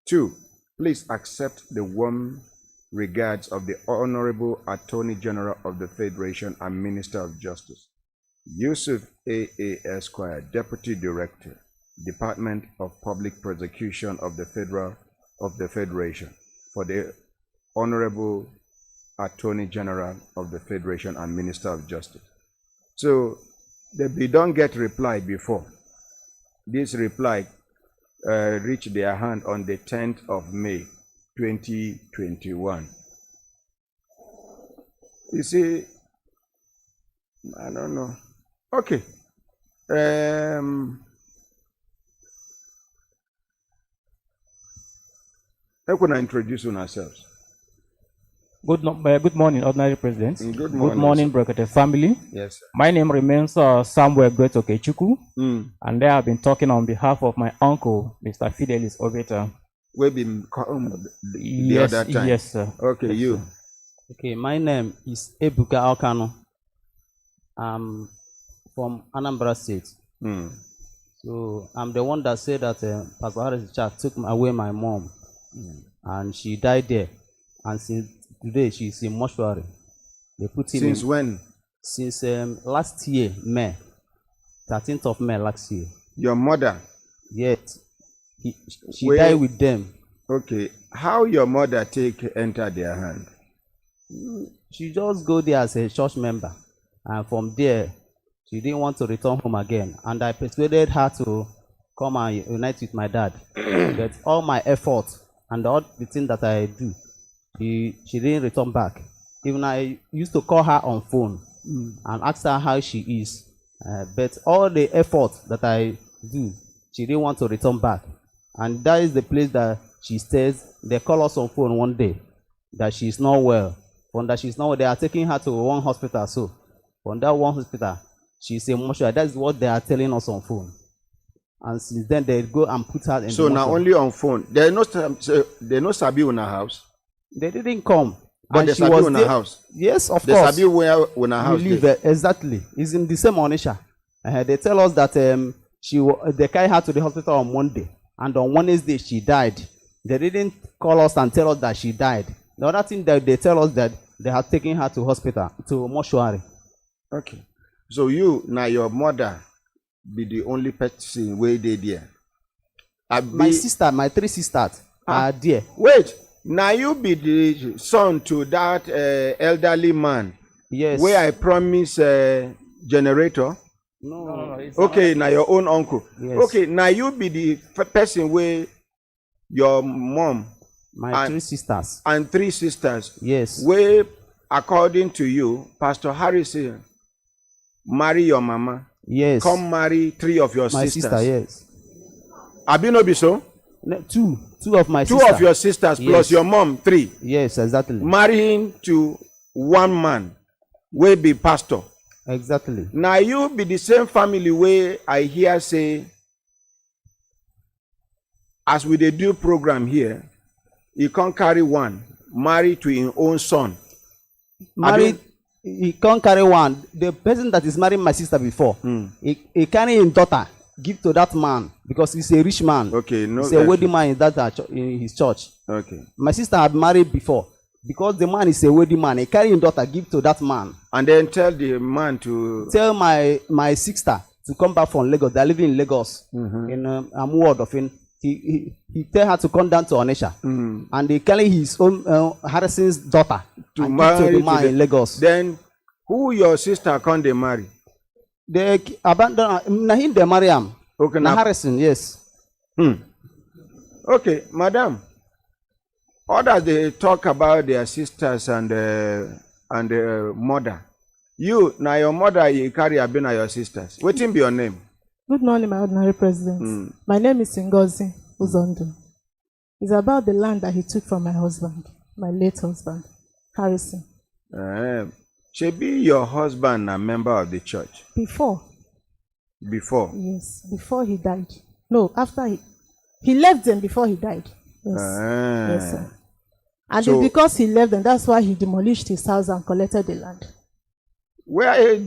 Speaker 10: 2. Please accept the warm regards of the Honorable Attorney General of the Federation and Minister of Justice, Yusuf A.A. Esquire, Deputy Director, Department of Public Prosecution of the Federation, for the Honorable Attorney General of the Federation and Minister of Justice. So they don't get reply before. This reply reached their hand on the 10th of May 2021. You see, I don't know. Okay. How can I introduce ourselves?
Speaker 17: Good morning, Ordinary President.
Speaker 10: Good
Speaker 17: morning, Brekete family.
Speaker 10: Yes, sir.
Speaker 17: My name remains Samuel Gwetokechukwu, and I have been talking on behalf of my uncle, Mr. Fidelis Obeta.
Speaker 10: We've been the other time.
Speaker 17: Yes, sir.
Speaker 10: Okay,
Speaker 17: yes,
Speaker 10: you.
Speaker 17: Sir.
Speaker 21: Okay, my name is Ebuka Alkano. I'm from Anambra State. So I'm the one that said that Pastor Harris Church took away my mom, and she died there. And since today, she's in mortuary. They put him
Speaker 10: Since
Speaker 21: in,
Speaker 10: when?
Speaker 21: Since last year, May, 13th of May last year.
Speaker 10: Your mother?
Speaker 21: Yes. She died with them.
Speaker 10: Okay. How your mother enter their hand?
Speaker 21: She just go there as a church member, and from there, she didn't want to return home again. And I persuaded her to come and unite with my dad. But all my effort and all the things that I do, she didn't return back. Even I used to call her on phone and ask her how she is. But all the effort that I do, she didn't want to return back. And that is the place that she stays. They call us on phone one day that she's not well. When that she's not well, they are taking her to one hospital. So from that one hospital, she's a mortuary. That's what they are telling us on phone. And since then, they go and put her in.
Speaker 10: So now only on phone. They no sabi in her house.
Speaker 21: They didn't come.
Speaker 10: But
Speaker 21: And
Speaker 10: they
Speaker 21: she
Speaker 10: sabi
Speaker 21: was
Speaker 10: in her
Speaker 21: there.
Speaker 10: house.
Speaker 21: Yes, of
Speaker 10: They
Speaker 21: course.
Speaker 10: sabi where in her house.
Speaker 21: You live there. Exactly. It's in the same Onisha. They tell us that they carried her to the hospital on Monday, and on Wednesday she died. They didn't call us and tell us that she died. The other thing that they tell us that they have taken her to hospital, to mortuary.
Speaker 10: Okay. So you now your mother be the only person where they there.
Speaker 21: My sister, my 3 sisters are there.
Speaker 10: Wait, now you be the son to that elderly man.
Speaker 21: Yes.
Speaker 10: Where I promise generator.
Speaker 21: No.
Speaker 10: Okay, now your own uncle.
Speaker 21: Yes.
Speaker 10: Okay, now you be the person where your mom.
Speaker 21: My 3 sisters.
Speaker 10: And 3 sisters.
Speaker 21: Yes.
Speaker 10: Where, according to you, Pastor Harrison, marry your mama.
Speaker 21: Yes.
Speaker 10: Come marry 3 of your
Speaker 21: My
Speaker 10: sisters.
Speaker 21: sister, yes.
Speaker 10: Abino Biso?
Speaker 21: No, 2 of my
Speaker 10: 2
Speaker 21: sisters.
Speaker 10: of your sisters plus
Speaker 21: Yes.
Speaker 10: your mom, 3.
Speaker 21: Yes, exactly.
Speaker 10: Marrying to one man, will be pastor.
Speaker 21: Exactly.
Speaker 10: Now you be the same family where I hear say, as we dey do program here, you can't carry one, marry to your own son.
Speaker 21: Married he can't carry one. The person that is marrying my sister before, he carry his daughter, give to that man because he's a rich man.
Speaker 10: Okay, no.
Speaker 21: He's a wedding man in that in his church.
Speaker 10: Okay.
Speaker 21: My sister had married before. Because the man is a wedding man, he carry his daughter, give to that man.
Speaker 10: And then tell the man to...
Speaker 21: Tell my sister to come back from Lagos. They're living in Lagos. In Amuward of him. He tell her to come down to Onisha. And he carry his own Harrison's daughter
Speaker 10: to marry
Speaker 21: to the man in Lagos.
Speaker 10: Then who your sister can't they marry?
Speaker 21: They abandon him, they marry him.
Speaker 10: Okay,
Speaker 21: now Harrison, yes.
Speaker 10: Okay, madam. Others they talk about their sisters and mother. You now your mother you carry a been your sisters. What be your name?
Speaker 1: Good morning, my ordinary president. My name is Ngozi Uzondo. It's about the land that he took from my husband, my late husband, Harrison.
Speaker 10: Should be your husband a member of the church?
Speaker 1: Before.
Speaker 10: Before?
Speaker 1: Yes, before he died. No, after he left them before he died. Yes, yes sir. And so, it's because he left them, that's why he demolished his house and collected the land.
Speaker 10: Where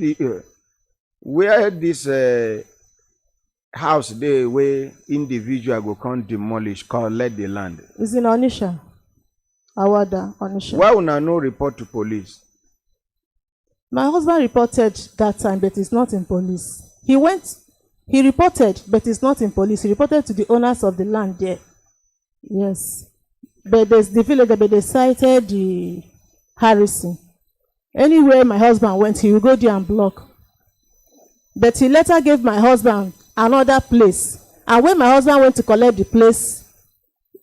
Speaker 10: this house they where individual go come demolish, collect the land?
Speaker 1: It's in Onisha. Awada, Onisha.
Speaker 10: Why would I no report to police?
Speaker 1: My husband reported that time, but he's not in police. He reported, but he's not in police. He reported to the owners of the land there. Yes. But there's the village, but they cited the Harrison. Anywhere my husband went, he would go there and block. But he later gave my husband another place. And when my husband went to collect the place,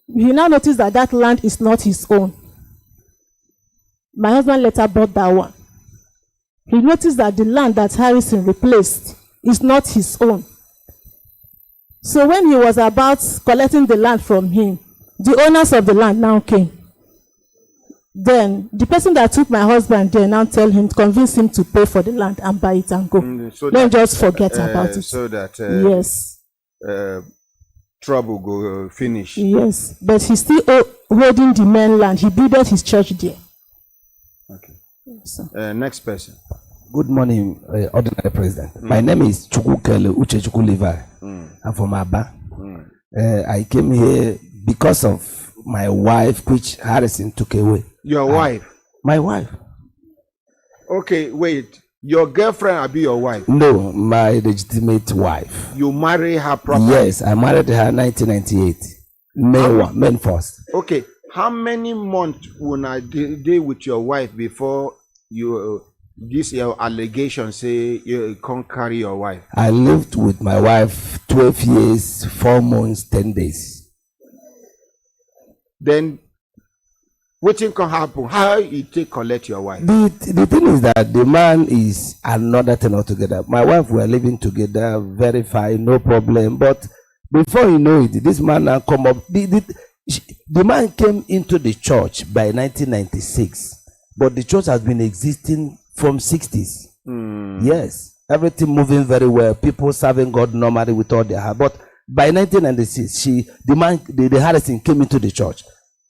Speaker 1: he now noticed that that land is not his own. My husband later bought that one. He noticed that the land that Harrison replaced is not his own. So when he was about collecting the land from him, the owners of the land now came. Then the person that took my husband there now tell him, convince him to pay for the land and buy it and go.
Speaker 10: So
Speaker 1: don't just forget about it.
Speaker 10: So that
Speaker 1: yes,
Speaker 10: trouble go finish.
Speaker 1: Yes, but he's still holding the main land. He built his church there.
Speaker 10: Okay. Next person.
Speaker 22: Good morning, ordinary president. My name is Chukukele Uchechukwu Levi. I'm from Aba. I came here because of my wife, which Harrison took away.
Speaker 10: Your wife?
Speaker 22: My wife.
Speaker 10: Okay, wait. Your girlfriend will be your wife?
Speaker 22: No, my legitimate wife.
Speaker 10: You marry her properly?
Speaker 22: Yes, I married her in 1998. May 1st.
Speaker 10: Okay, how many months will I deal with your wife before you this your allegation say you can't carry your wife?
Speaker 22: I lived with my wife 12 years, 4 months, 10 days.
Speaker 10: Then what can happen? How you take collect your wife?
Speaker 22: The thing is that the man is another thing altogether. My wife were living together, very fine, no problem. But before you know it, this man now come up. The man came into the church by 1996, but the church has been existing from 60s. Yes, everything moving very well. People serving God normally with all their heart. But by 1996, the Harrison came into the church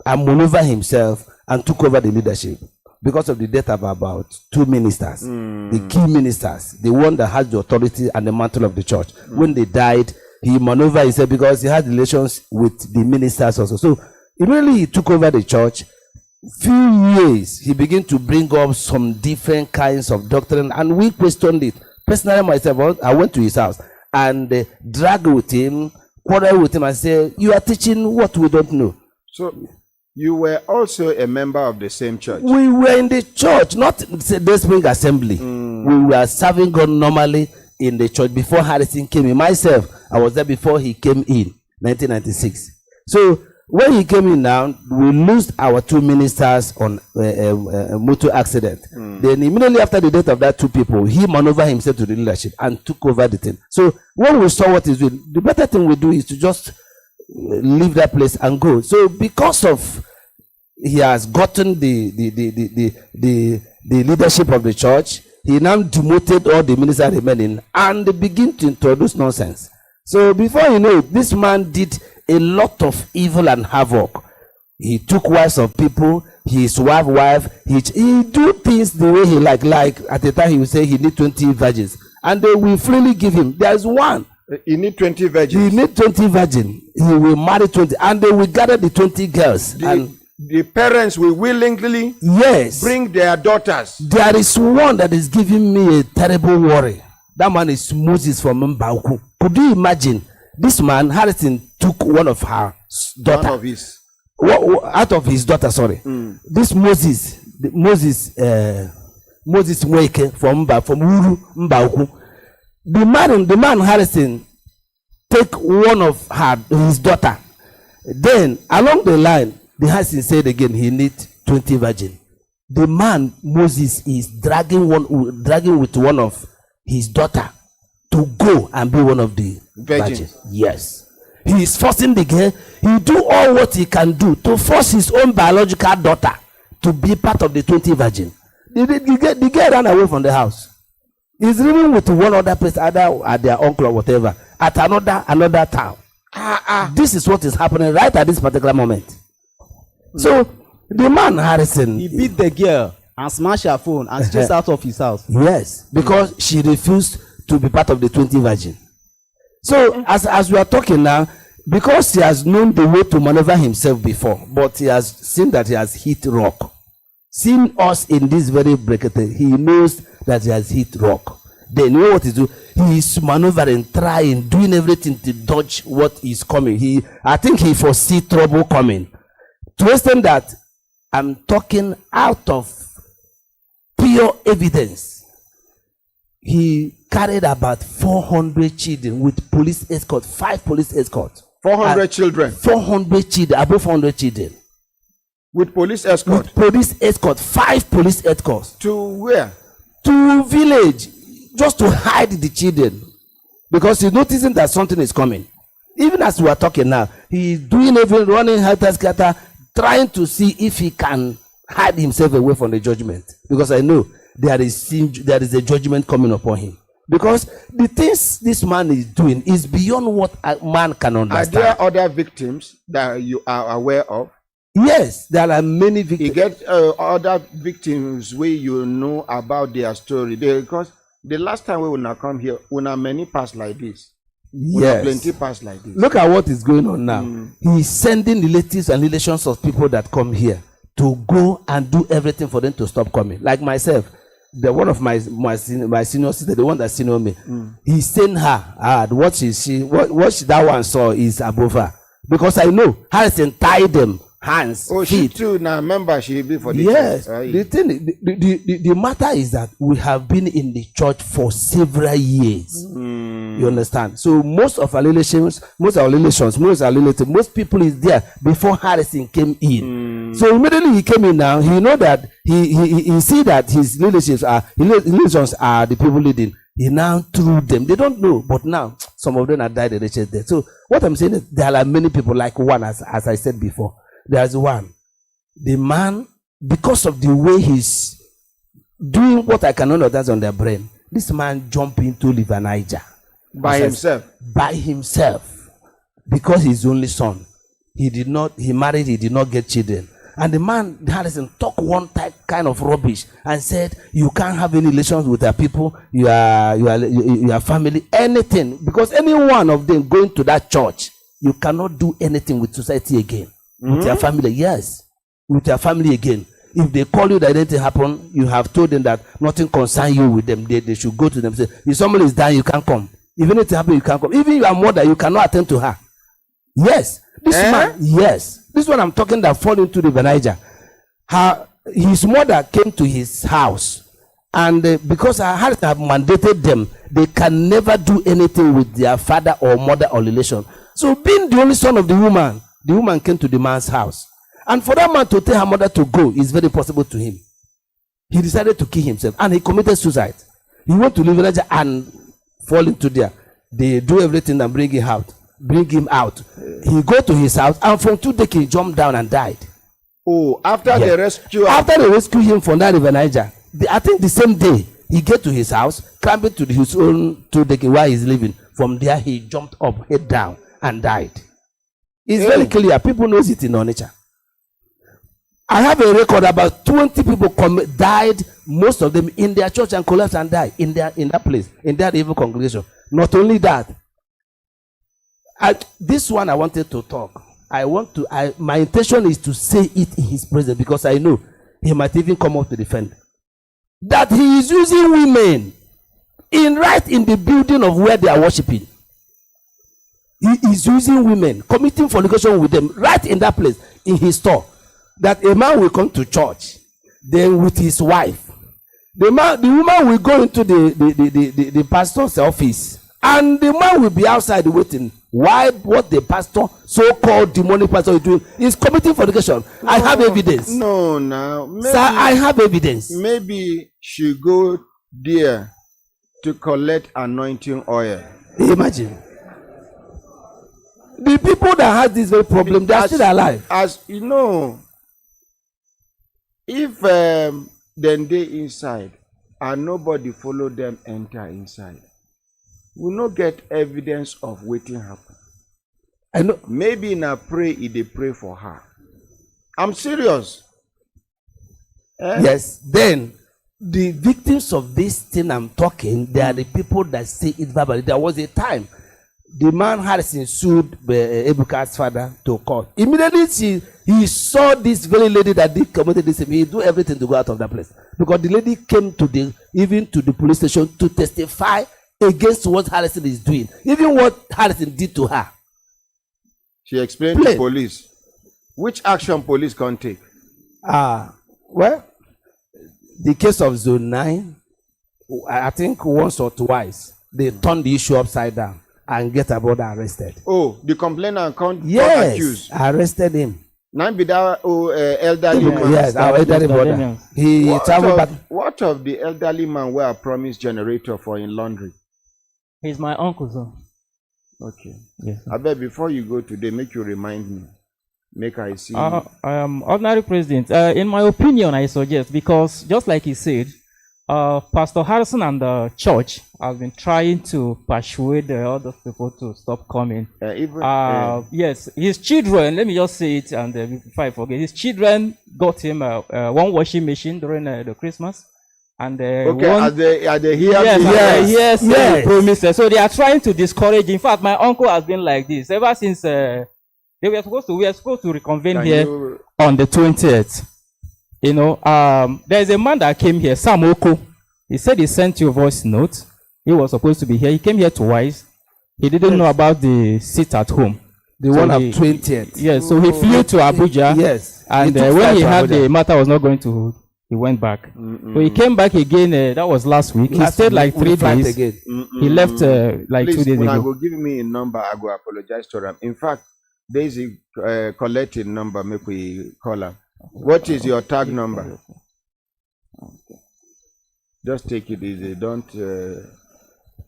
Speaker 22: and maneuvered himself and took over the leadership because of the death of about 2 ministers, the key ministers, the one that has the authority and the mantle of the church. When they died, he maneuvered himself because he had relations with the ministers also. So immediately he took over the church. Few years, he began to bring up some different kinds of doctrine, and we questioned it. Personally, myself, I went to his house and dragged with him, quarreled with him, and said, "You are teaching what we don't know."
Speaker 10: So you were also a member of the same church?
Speaker 22: We were in the church, not the Spring Assembly. We were serving God normally in the church before Harrison came in. Myself, I was there before he came in, 1996. So when he came in now, we lost our 2 ministers on a motor accident. Then immediately after the death of that 2 people, he maneuvered himself to the leadership and took over the thing. So when we saw what he's doing, the better thing we do is to just leave that place and go. So because of he has gotten the leadership of the church, he now demoted all the ministers remaining and they begin to introduce nonsense. So before you know it, this man did a lot of evil and havoc. He took wives of people, his wife. He do things the way he like. Like at the time he will say he need 20 virgins, and they will freely give him. There's one.
Speaker 10: He need 20 virgins.
Speaker 22: He need 20 virgins. He will marry 20, and they will gather the 20 girls. And
Speaker 10: the parents will willingly bring their daughters.
Speaker 22: There is one that is giving me a terrible worry. That man is Moses from Mbauku. Could you imagine? This man, Harrison, took one of her daughter. Out of his daughter, sorry. This Moses Mweke from Uru Mbauku. The man Harrison take one of his daughter. Then along the line, the Harrison said again he need 20 virgin. The man Moses is dragging with one of his daughter to go and be one of the virgins. Yes. He is forcing the girl. He do all what he can do to force his own biological daughter to be part of the 20 virgin. The girl ran away from the house. He's living with one other person, either at their uncle or whatever, at another town. This is what is happening right at this particular moment. So the man Harrison,
Speaker 21: he beat the girl and smashed her phone and chased out of his house.
Speaker 22: Yes, because she refused to be part of the 20 virgin. So as we are talking now, because he has known the way to maneuver himself before, but he has seen that he has hit rock. Seeing us in this very Brekete, he knows that he has hit rock. Then you know what he do? He is maneuvering, trying, doing everything to dodge what is coming. I think he foresee trouble coming. To the extent that I'm talking out of pure evidence. He carried about 400 children with police escort, 5 police escorts.
Speaker 10: 400 children.
Speaker 22: 400 children, above 400 children.
Speaker 10: With police escort?
Speaker 22: With police escort, 5 police escorts.
Speaker 10: To where?
Speaker 22: To village, just to hide the children. Because he's noticing that something is coming. Even as we are talking now, he's doing everything, running helter-skelter, trying to see if he can hide himself away from the judgment. Because I know there is a judgment coming upon him. Because the things this man is doing is beyond what a man can understand.
Speaker 10: Are there other victims that you are aware of?
Speaker 22: Yes, there are many victims.
Speaker 10: You get other victims where you know about their story. Because the last time we will not come here, we have many past like this.
Speaker 22: Yes.
Speaker 10: Plenty past like this.
Speaker 22: Look at what is going on now. He's sending relatives and relations of people that come here to go and do everything for them to stop coming. Like myself, the one of my senior sister, the one that senior me, he sent her. What that one saw is above her. Because I know Harrison tied them hands.
Speaker 10: Oh, feet. She too now member she be for the
Speaker 22: yes.
Speaker 10: church.
Speaker 22: The thing, the matter is that we have been in the church for several years. You understand? So most of our relatives, most people is there before Harrison came in. So immediately he came in now, he know that he see that his relations are the people leading. He now threw them. They don't know, but now some of them are died and they there. So what I'm saying is there are many people like one, as I said before. There's one. The man, because of the way he's doing what I cannot understand on their brain, this man jumped into River Niger.
Speaker 10: By himself?
Speaker 22: By himself. Because his only son. He married, he did not get children. And the man, Harrison, talk one kind of rubbish and said, you can't have any relations with your people, your family, anything. Because any one of them going to that church, you cannot do anything with society again. With your family, yes. With your family again. If they call you that anything happen, you have told them that nothing concerns you with them. They should go to them and say, if somebody is dying, you can't come. If anything happens, you can't come. Even your mother, you cannot attend to her. Yes. This man, yes. This one I'm talking that fall into the Niger. His mother came to his house. And because I had mandated them, they can never do anything with their father or mother or relation. So being the only son of the woman came to the man's house. And for that man to tell her mother to go is very possible to him. He decided to kill himself and he committed suicide. He went to live in Nigeria and fall into there. They do everything and bring him out. He go to his house and from 2 days he jumped down and died.
Speaker 10: Oh, after they rescue
Speaker 22: him from that River Niger, I think the same day he get to his house, climbed to his own 2 days where he's living. From there he jumped up, head down and died. It's very clear. People knows it in our nature. I have a record about 20 people died, most of them in their church, and collapsed and died in that place, in that evil congregation. Not only that, this one I wanted to talk. My intention is to say it in his presence, because I know he might even come up to defend. That he is using women right in the building of where they are worshiping. He is using women, committing fornication with them right in that place, in his store. That a man will come to church, then with his wife. The woman will go into the pastor's office, and the man will be outside waiting. Why? What the pastor, so-called demonic pastor, is doing is committing fornication. No, I have evidence.
Speaker 10: No, now, maybe,
Speaker 22: sir, I have evidence.
Speaker 10: Maybe she go there to collect anointing oil.
Speaker 22: Imagine. The people that have this very problem, they are still alive.
Speaker 10: As you know, if then they inside and nobody follow them enter inside, we no get evidence of waiting happen.
Speaker 22: I know.
Speaker 10: Maybe na pray if they pray for her. I'm serious.
Speaker 22: Yes. Then the victims of this thing I'm talking, they are the people that say it verbally. There was a time the man Harrison sued Ebuka's father to court. Immediately he saw this very lady that did committed this. He do everything to go out of that place, because the lady came to even to the police station to testify against what Harrison is doing, even what Harrison did to her.
Speaker 10: She explained to police. Which action police can take?
Speaker 22: Well, the case of Zone 9, I think once or twice they turned the issue upside down and get a brother arrested.
Speaker 10: Oh, the complainant can't
Speaker 22: accuse. Arrested him.
Speaker 10: Now be that elderly man.
Speaker 22: Yes, our elderly brother. He traveled back.
Speaker 10: What of the elderly man where I promised generator for in laundry?
Speaker 17: He's my uncle, sir.
Speaker 10: Okay.
Speaker 17: Yes.
Speaker 10: I bet before you go today, make you remind me. Make I see.
Speaker 17: Ordinary President, in my opinion, I suggest, because just like he said, Pastor Harrison and the church have been trying to persuade the other people to stop coming. Yes, his children, let me just say it, and before I forget, his children got him one washing machine during the Christmas. And
Speaker 10: are they here?
Speaker 17: Yes. Promised. So they are trying to discourage. In fact, my uncle has been like this ever since we were supposed to reconvene here on the 20th. You know, there's a man that came here, Sam Oko. He said he sent you a voice note. He was supposed to be here. He came here twice. He didn't know about the seat at home.
Speaker 22: The one at 20th.
Speaker 17: Yes, so he flew to Abuja.
Speaker 22: Yes.
Speaker 17: And when he heard the matter was not going to, he went back. So he came back again. That was last week. He stayed like 3 days. Again. He left like
Speaker 10: Please,
Speaker 17: 2 days
Speaker 10: when
Speaker 17: ago.
Speaker 10: I go give me a number, I go apologize to him. In fact, there is a collecting number. Make we call her. What is your tag number? Just take it easy. Don't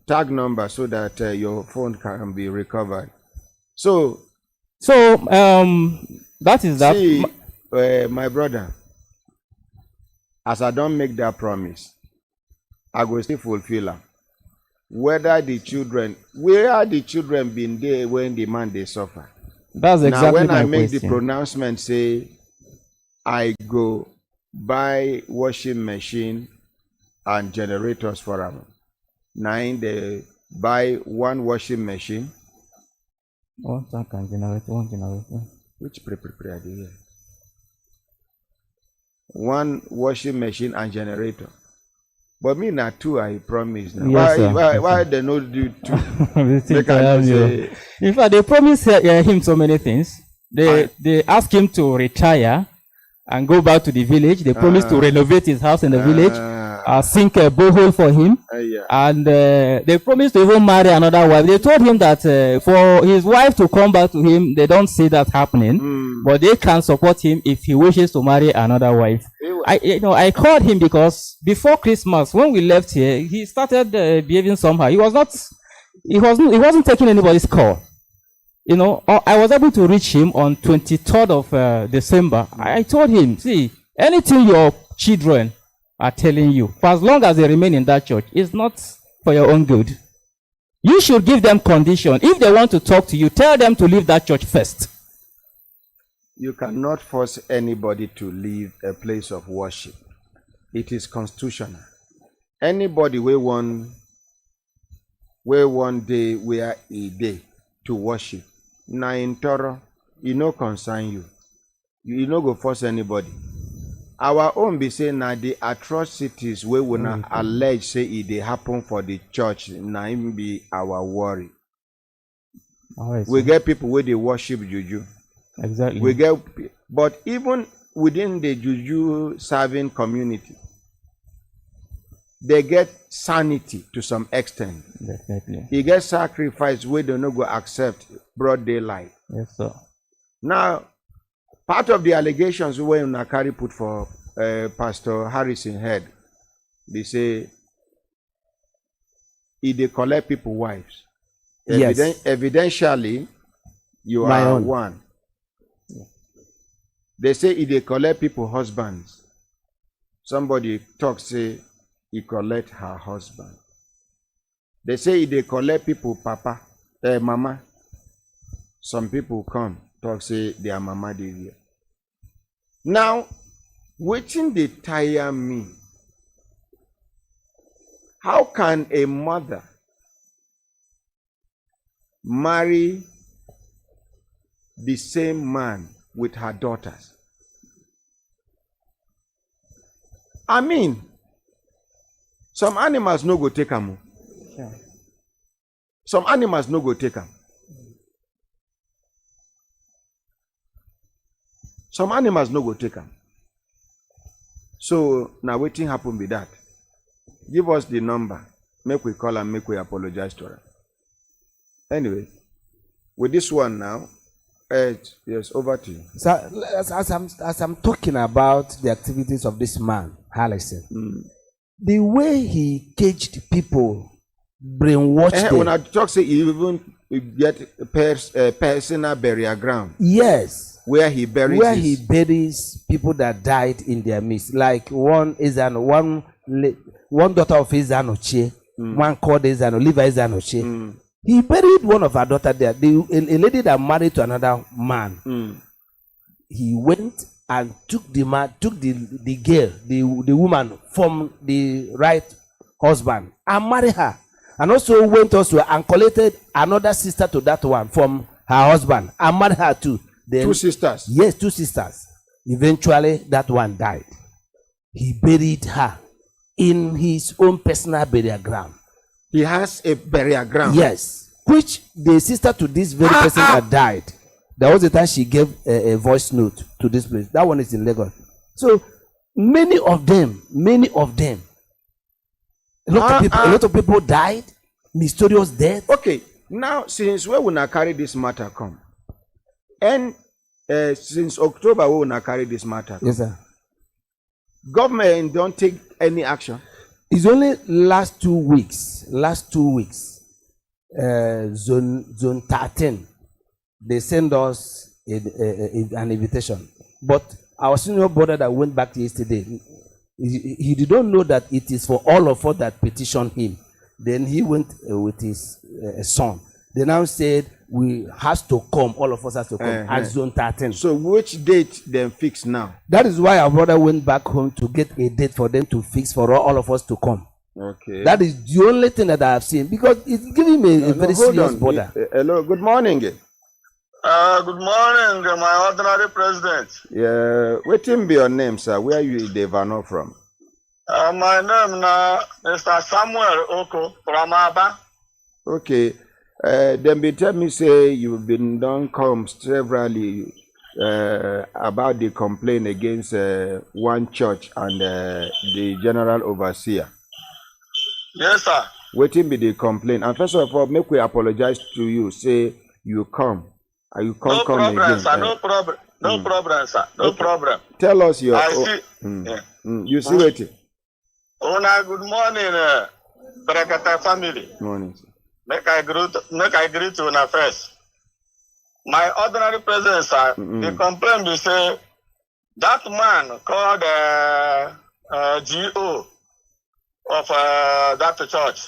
Speaker 10: tag number so that your phone can be recovered. So
Speaker 17: that is that.
Speaker 10: See, my brother, as I don't make that promise, I will still fulfill her. Whether the children, where are the children been there when the man they suffer?
Speaker 17: That's exactly
Speaker 10: now when
Speaker 17: my
Speaker 10: I make
Speaker 17: question.
Speaker 10: the pronouncement, say I go buy washing machine and generators for them. Now they buy one washing machine.
Speaker 17: One tank and generator, one generator.
Speaker 10: Which prepare here? One washing machine and generator. But me not two, I promise. Now.
Speaker 17: Yes,
Speaker 10: why they not do two?
Speaker 17: In fact, they promised him so many things. They asked him to retire and go back to the village. They promised to renovate his house in the village, sink a borehole for him, and they promised to even marry another wife. They told him that for his wife to come back to him, they don't see that happening, but they can support him if he wishes to marry another wife. I called him because before Christmas, when we left here, he started behaving somehow. He wasn't taking anybody's call. You know, I was able to reach him on 23rd of December. I told him, see, anything your children are telling you, for as long as they remain in that church, it's not for your own good. You should give them condition. If they want to talk to you, tell them to leave that church first.
Speaker 10: You cannot force anybody to leave a place of worship. It is constitutional. Anybody we one day where a day to worship. Na in Toro, it no concern you. You no go force anybody. Our own be say na the atrocities we wanna allege say it dey happen for the church. Na im be our worry. We get people where they worship juju.
Speaker 17: Exactly.
Speaker 10: We get, but even within the juju serving community, they get sanity to some extent.
Speaker 17: Definitely.
Speaker 10: He get sacrifice where they no go accept broad daylight.
Speaker 17: Yes, sir.
Speaker 10: Now, part of the allegations we Nakari put for Pastor Harrison head, they say he dey collect people wives.
Speaker 22: Yes.
Speaker 10: Evidentially, you
Speaker 22: My
Speaker 10: are
Speaker 22: own.
Speaker 10: one. They say he dey collect people husbands. Somebody talk say he collect her husband. They say he dey collect people papa, mama. Some people come talk say their mama dey here. Now, wetin dey tire me? How can a mother marry the same man with her daughters? I mean, some animals no go take am.
Speaker 17: Yeah.
Speaker 10: Some animals no go take am. Some animals no go take am. So now wetin happen be that? Give us the number. Make we call and make we apologize to her. Anyway, with this one now, yes, over to you.
Speaker 22: So as I'm talking about the activities of this man, Harrison, the way he caged people, brainwashed them.
Speaker 10: When I talk, say he even get a personal burial ground.
Speaker 22: Yes.
Speaker 10: Where he
Speaker 22: buries people that died in their midst. Like one daughter of Izanoche, one called Izano, Levi Izanoche. He buried one of her daughter there. A lady that married to another man. He went and took the girl, the woman from the right husband and married her. And also went and collected another sister to that one from her husband and married her too. Then,
Speaker 10: 2 sisters?
Speaker 22: Yes, 2 sisters. Eventually, that one died. He buried her in his own personal burial ground.
Speaker 10: He has a burial ground?
Speaker 22: Yes. Which the sister to this very person that died, there was a time she gave a voice note to this place. That one is in Lagos. So, many of them, a lot of people died, mysterious death.
Speaker 10: Okay, now since where we not carry this matter come? And since October, we will not carry this matter.
Speaker 22: Yes, sir.
Speaker 10: Government don't take any action.
Speaker 22: It's only last 2 weeks. Zone 13, they send us an invitation. But our senior brother that went back yesterday, he did not know that it is for all of us that petitioned him. Then he went with his son. They now said we has to come, all of us has to come at zone 13.
Speaker 10: So which date then fix now?
Speaker 22: That is why our brother went back home to get a date for them to fix for all of us to come.
Speaker 10: Okay.
Speaker 22: That is the only thing that I have seen because it's giving me a very serious border.
Speaker 10: Hello, good morning.
Speaker 4: Good morning, my ordinary president.
Speaker 10: Yeah, what be your name, sir? Where are you Devano from?
Speaker 4: My name is Mr. Samuel Oko from Aba.
Speaker 10: Okay. Then be tell me say you've been done come severally about the complaint against one church and the general overseer.
Speaker 4: Yes, sir.
Speaker 10: Waiting be the complaint. And first of all, make we apologize to you. Say you come. You come
Speaker 4: No problem,
Speaker 10: again.
Speaker 4: sir. No problem. No problem, sir. No problem.
Speaker 10: Tell us your.
Speaker 4: I see.
Speaker 10: You see waiting.
Speaker 4: Good morning, Brekete family.
Speaker 10: Morning.
Speaker 4: Make I greet you first. My ordinary president, sir, the complaint be say that man called GO of that church.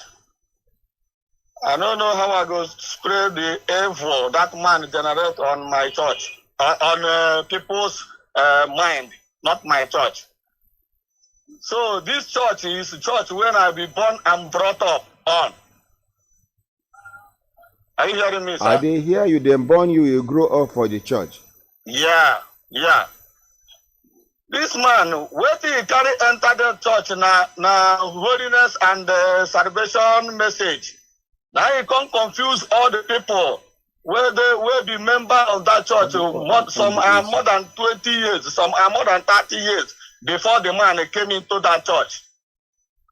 Speaker 4: I don't know how I go spread the evil that man generate on my church. on people's mind, not my church. So this church is a church when I be born and brought up on. Are you hearing me, sir?
Speaker 10: I did hear you, then born you, you grow up for the church.
Speaker 4: Yeah. This man, where he carry enter the church na holiness and salvation message. Now he can't confuse all the people where they will be member of that church. Some are more than 20 years, some are more than 30 years before the man came into that church.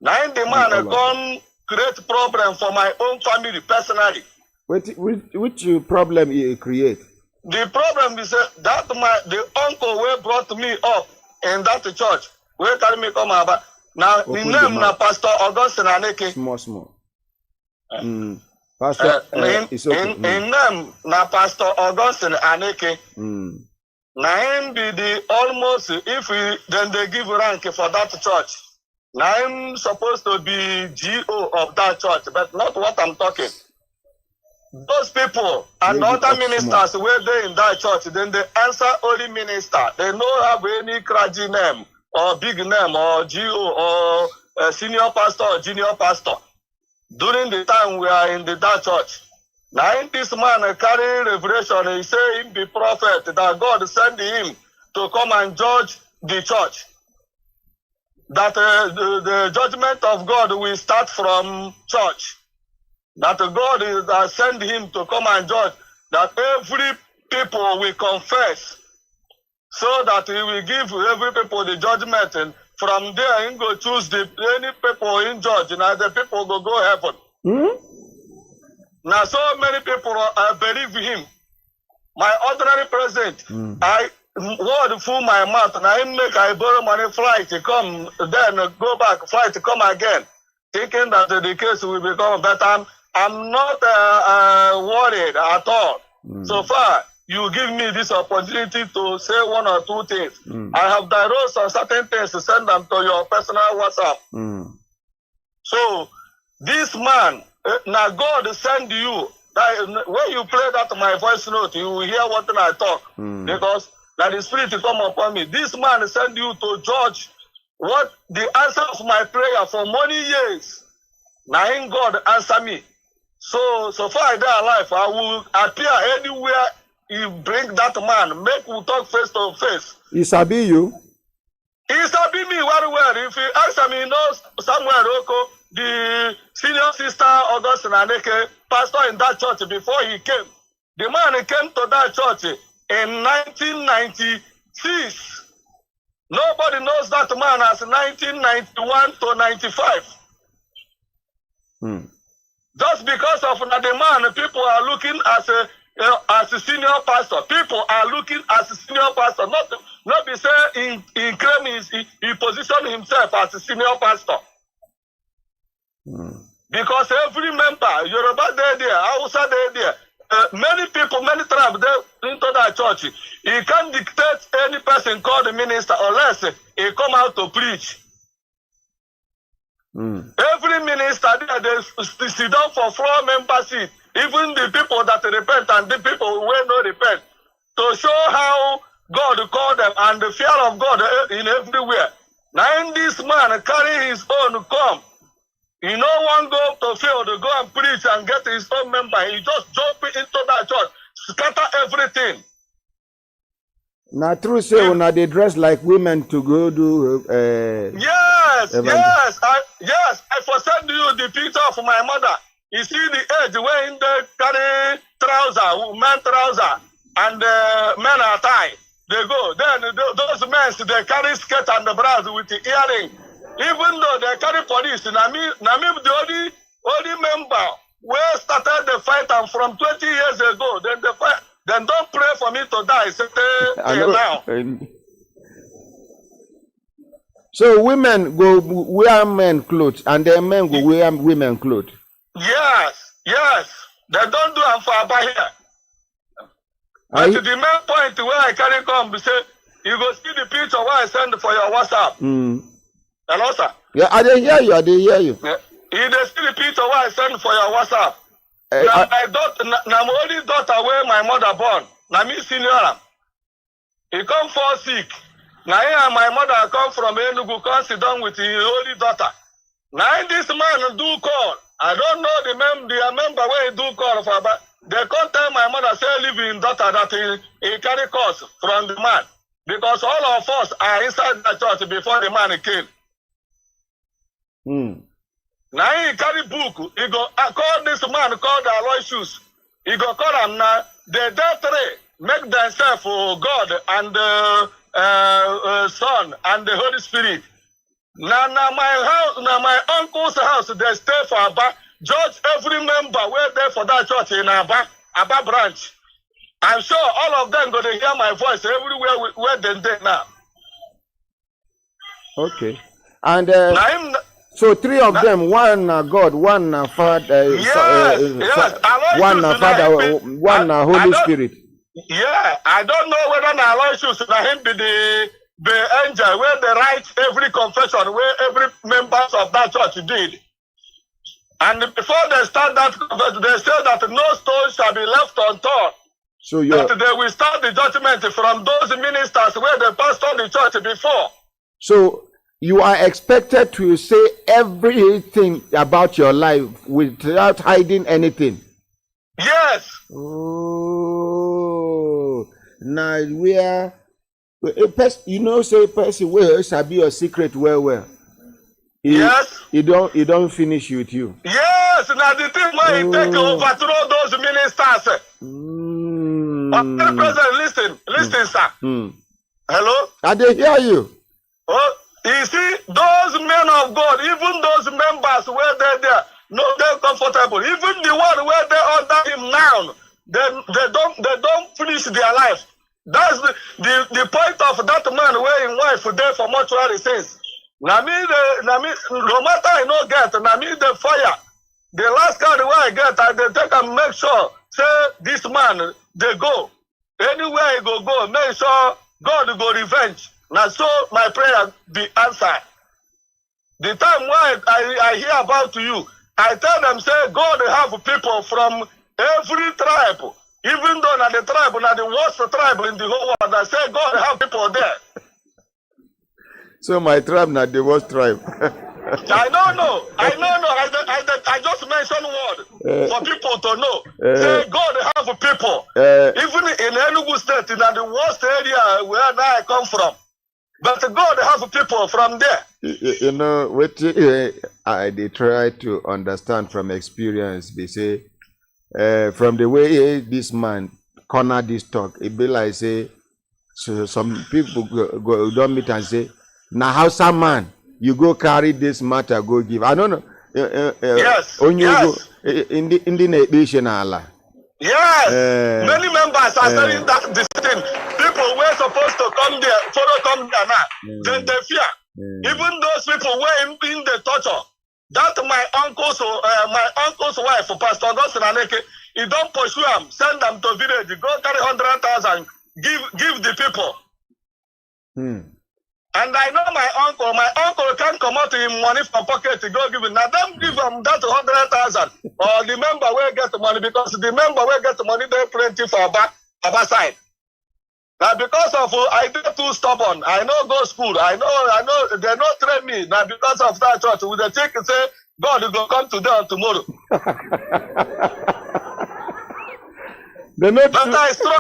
Speaker 4: Now the man come create problem for my own family personally.
Speaker 10: Which problem you create?
Speaker 4: The problem is that the uncle who brought me up in that church, where carry me come about. Now the name na Pastor Augustine Aneke.
Speaker 10: Small. Pastor, it's okay.
Speaker 4: In name na Pastor Augustine Aneke. Now him be the almost then they give rank for that church. Now I'm supposed to be GO of that church, but not what I'm talking. Those people and other ministers where they in that church, then they answer only minister. They don't have any clergy name or big name or GO or senior pastor or junior pastor. During the time we are in that church. Now this man carrying revelation, he say him be prophet, that God send him to come and judge the church. That the judgment of God will start from church. That God is send him to come and judge. That every people will confess. So that he will give every people the judgment. And from there, he go choose any people in judge. Now the people go heaven. Now so many people believe him. My ordinary president, I word full my mouth. Now him make I borrow money, flight to come, then go back, flight to come again, thinking that the case will become better. I'm not worried at all. So far, you give me this opportunity to say one or two things. I have diagnosed on certain things to send them to your personal WhatsApp. So this man, now God send you. When you play that my voice note, you will hear what I talk. Because that the spirit will come upon me. This man send you to judge what the answer of my prayer for many years. Now in God answer me. So far I die alive, I will appear anywhere you bring that man, make we talk face to face.
Speaker 10: He sabi you?
Speaker 4: He sabi me very well. If you ask me, he knows Samuel Roko, the senior sister Augustine Aneke, pastor in that church before he came. The man came to that church in 1996. Nobody knows that man as 1991 to 95. Just because of the man, people are looking as a senior pastor. People are looking as a senior pastor. Not be say in claim he position himself as a senior pastor. Because every member, Yoruba there, Hausa there, many people, many tribes there into that church. He can't dictate any person called the minister unless he come out to preach. Every minister there, they sit down for 4-member seat. Even the people that repent and the people who will not repent. To show how God called them and the fear of God in everywhere. Now in this man carry his own come. He no one go to field to go and preach and get his own member. He just jump into that church, scatter everything.
Speaker 10: Now true say when they dress like women to go do
Speaker 4: yes, I for send you the picture of my mother. You see the age when they carry trouser, men trouser, and men are tie. They go. Then those men, they carry skirt and the bras with the earring. Even though they carry police, Nami the only member where started the fight and from 20 years ago, then the fight. Then don't pray for me to die. Say now.
Speaker 10: So women go wear men clothes and then men go wear women clothes.
Speaker 4: Yes. They don't do them for about here. But the main point where I carry come, say, you go see the picture where I send for your WhatsApp. Hello, sir?
Speaker 10: Yeah, I didn't hear you.
Speaker 4: Yeah. You dey see the picture where I send for your WhatsApp. My only daughter where my mother born. Na me senior am. He come fall sick. Now he and my mother come from Enugu, come sit down with his holy daughter. Now this man do call. I don't know the member where he do call for, but they can't tell my mother say leave his daughter that he carry course from the man. Because all of us are inside the church before the man came. Now he carry book. He go call this man called Aloysius. He go call him now. They three make themselves God and Son and the Holy Spirit. Now my house, now my uncle's house, they stay for Abba. Judge every member where there for that church in Abba branch. I'm sure all of them going to hear my voice everywhere where they now.
Speaker 10: Okay. And so three of them, one God, one Father, one Father, one Holy Spirit.
Speaker 4: Yeah, I don't know whether Aloysius him be the angel where they write every confession where every members of that church did. And before they start that confession, they say that no stone shall be left unturned.
Speaker 10: So
Speaker 4: that they will start the judgment from those ministers where they pastored the church before.
Speaker 10: So you are expected to say everything about your life without hiding anything.
Speaker 4: Yes.
Speaker 10: Oh, now we are. You know, say person where shall be your secret well.
Speaker 4: Yes.
Speaker 10: It don't finish with you.
Speaker 4: Yes. Now the thing where he take overthrow those ministers. President, listen, sir. Hello.
Speaker 10: I did hear you.
Speaker 4: Oh, you see, those men of God, even those members where they're there, no, they're comfortable. Even the one where they're under him now, they don't finish their life. That's the point of that man where his wife there for mortuary since. No matter I no get, the fire. The last card where I get, I they take and make sure, say this man, they go. Anywhere he go, make sure God go revenge. Now so my prayer be answered. The time when I hear about you, I tell them, say, God have people from every tribe. Even though not the tribe, not the worst tribe in the whole world, I say God have people there.
Speaker 10: So my tribe not the worst tribe.
Speaker 4: I don't know. I just mentioned word for people to know. Say God have people. Even in Enugu State, in the worst area where I come from. But God have people from there.
Speaker 10: You know, what they try to understand from experience. They say, from the way this man corner this talk, it be like say, so some people go don't meet and say, now how some man you go carry this matter go give. I don't know.
Speaker 4: Yes.
Speaker 10: On you go in the nation Allah.
Speaker 4: Yes. Many members are saying that this thing. People were supposed to come there, come there now. Then they fear. Even those people were in the torture. That my uncle's wife, Pastor Augustine Aneke, he don't pursue them, send them to village, go carry 100,000, give the people. And I know my uncle can't come out him money from pocket to go give it. Now them give them that 100,000 or the member will get the money because the member will get the money they plenty for our side. Now because of I get too stubborn, I know go school, I know they not train me. Now because of that church, with the chick say God will come to them tomorrow.
Speaker 10: They're not
Speaker 4: but I strong.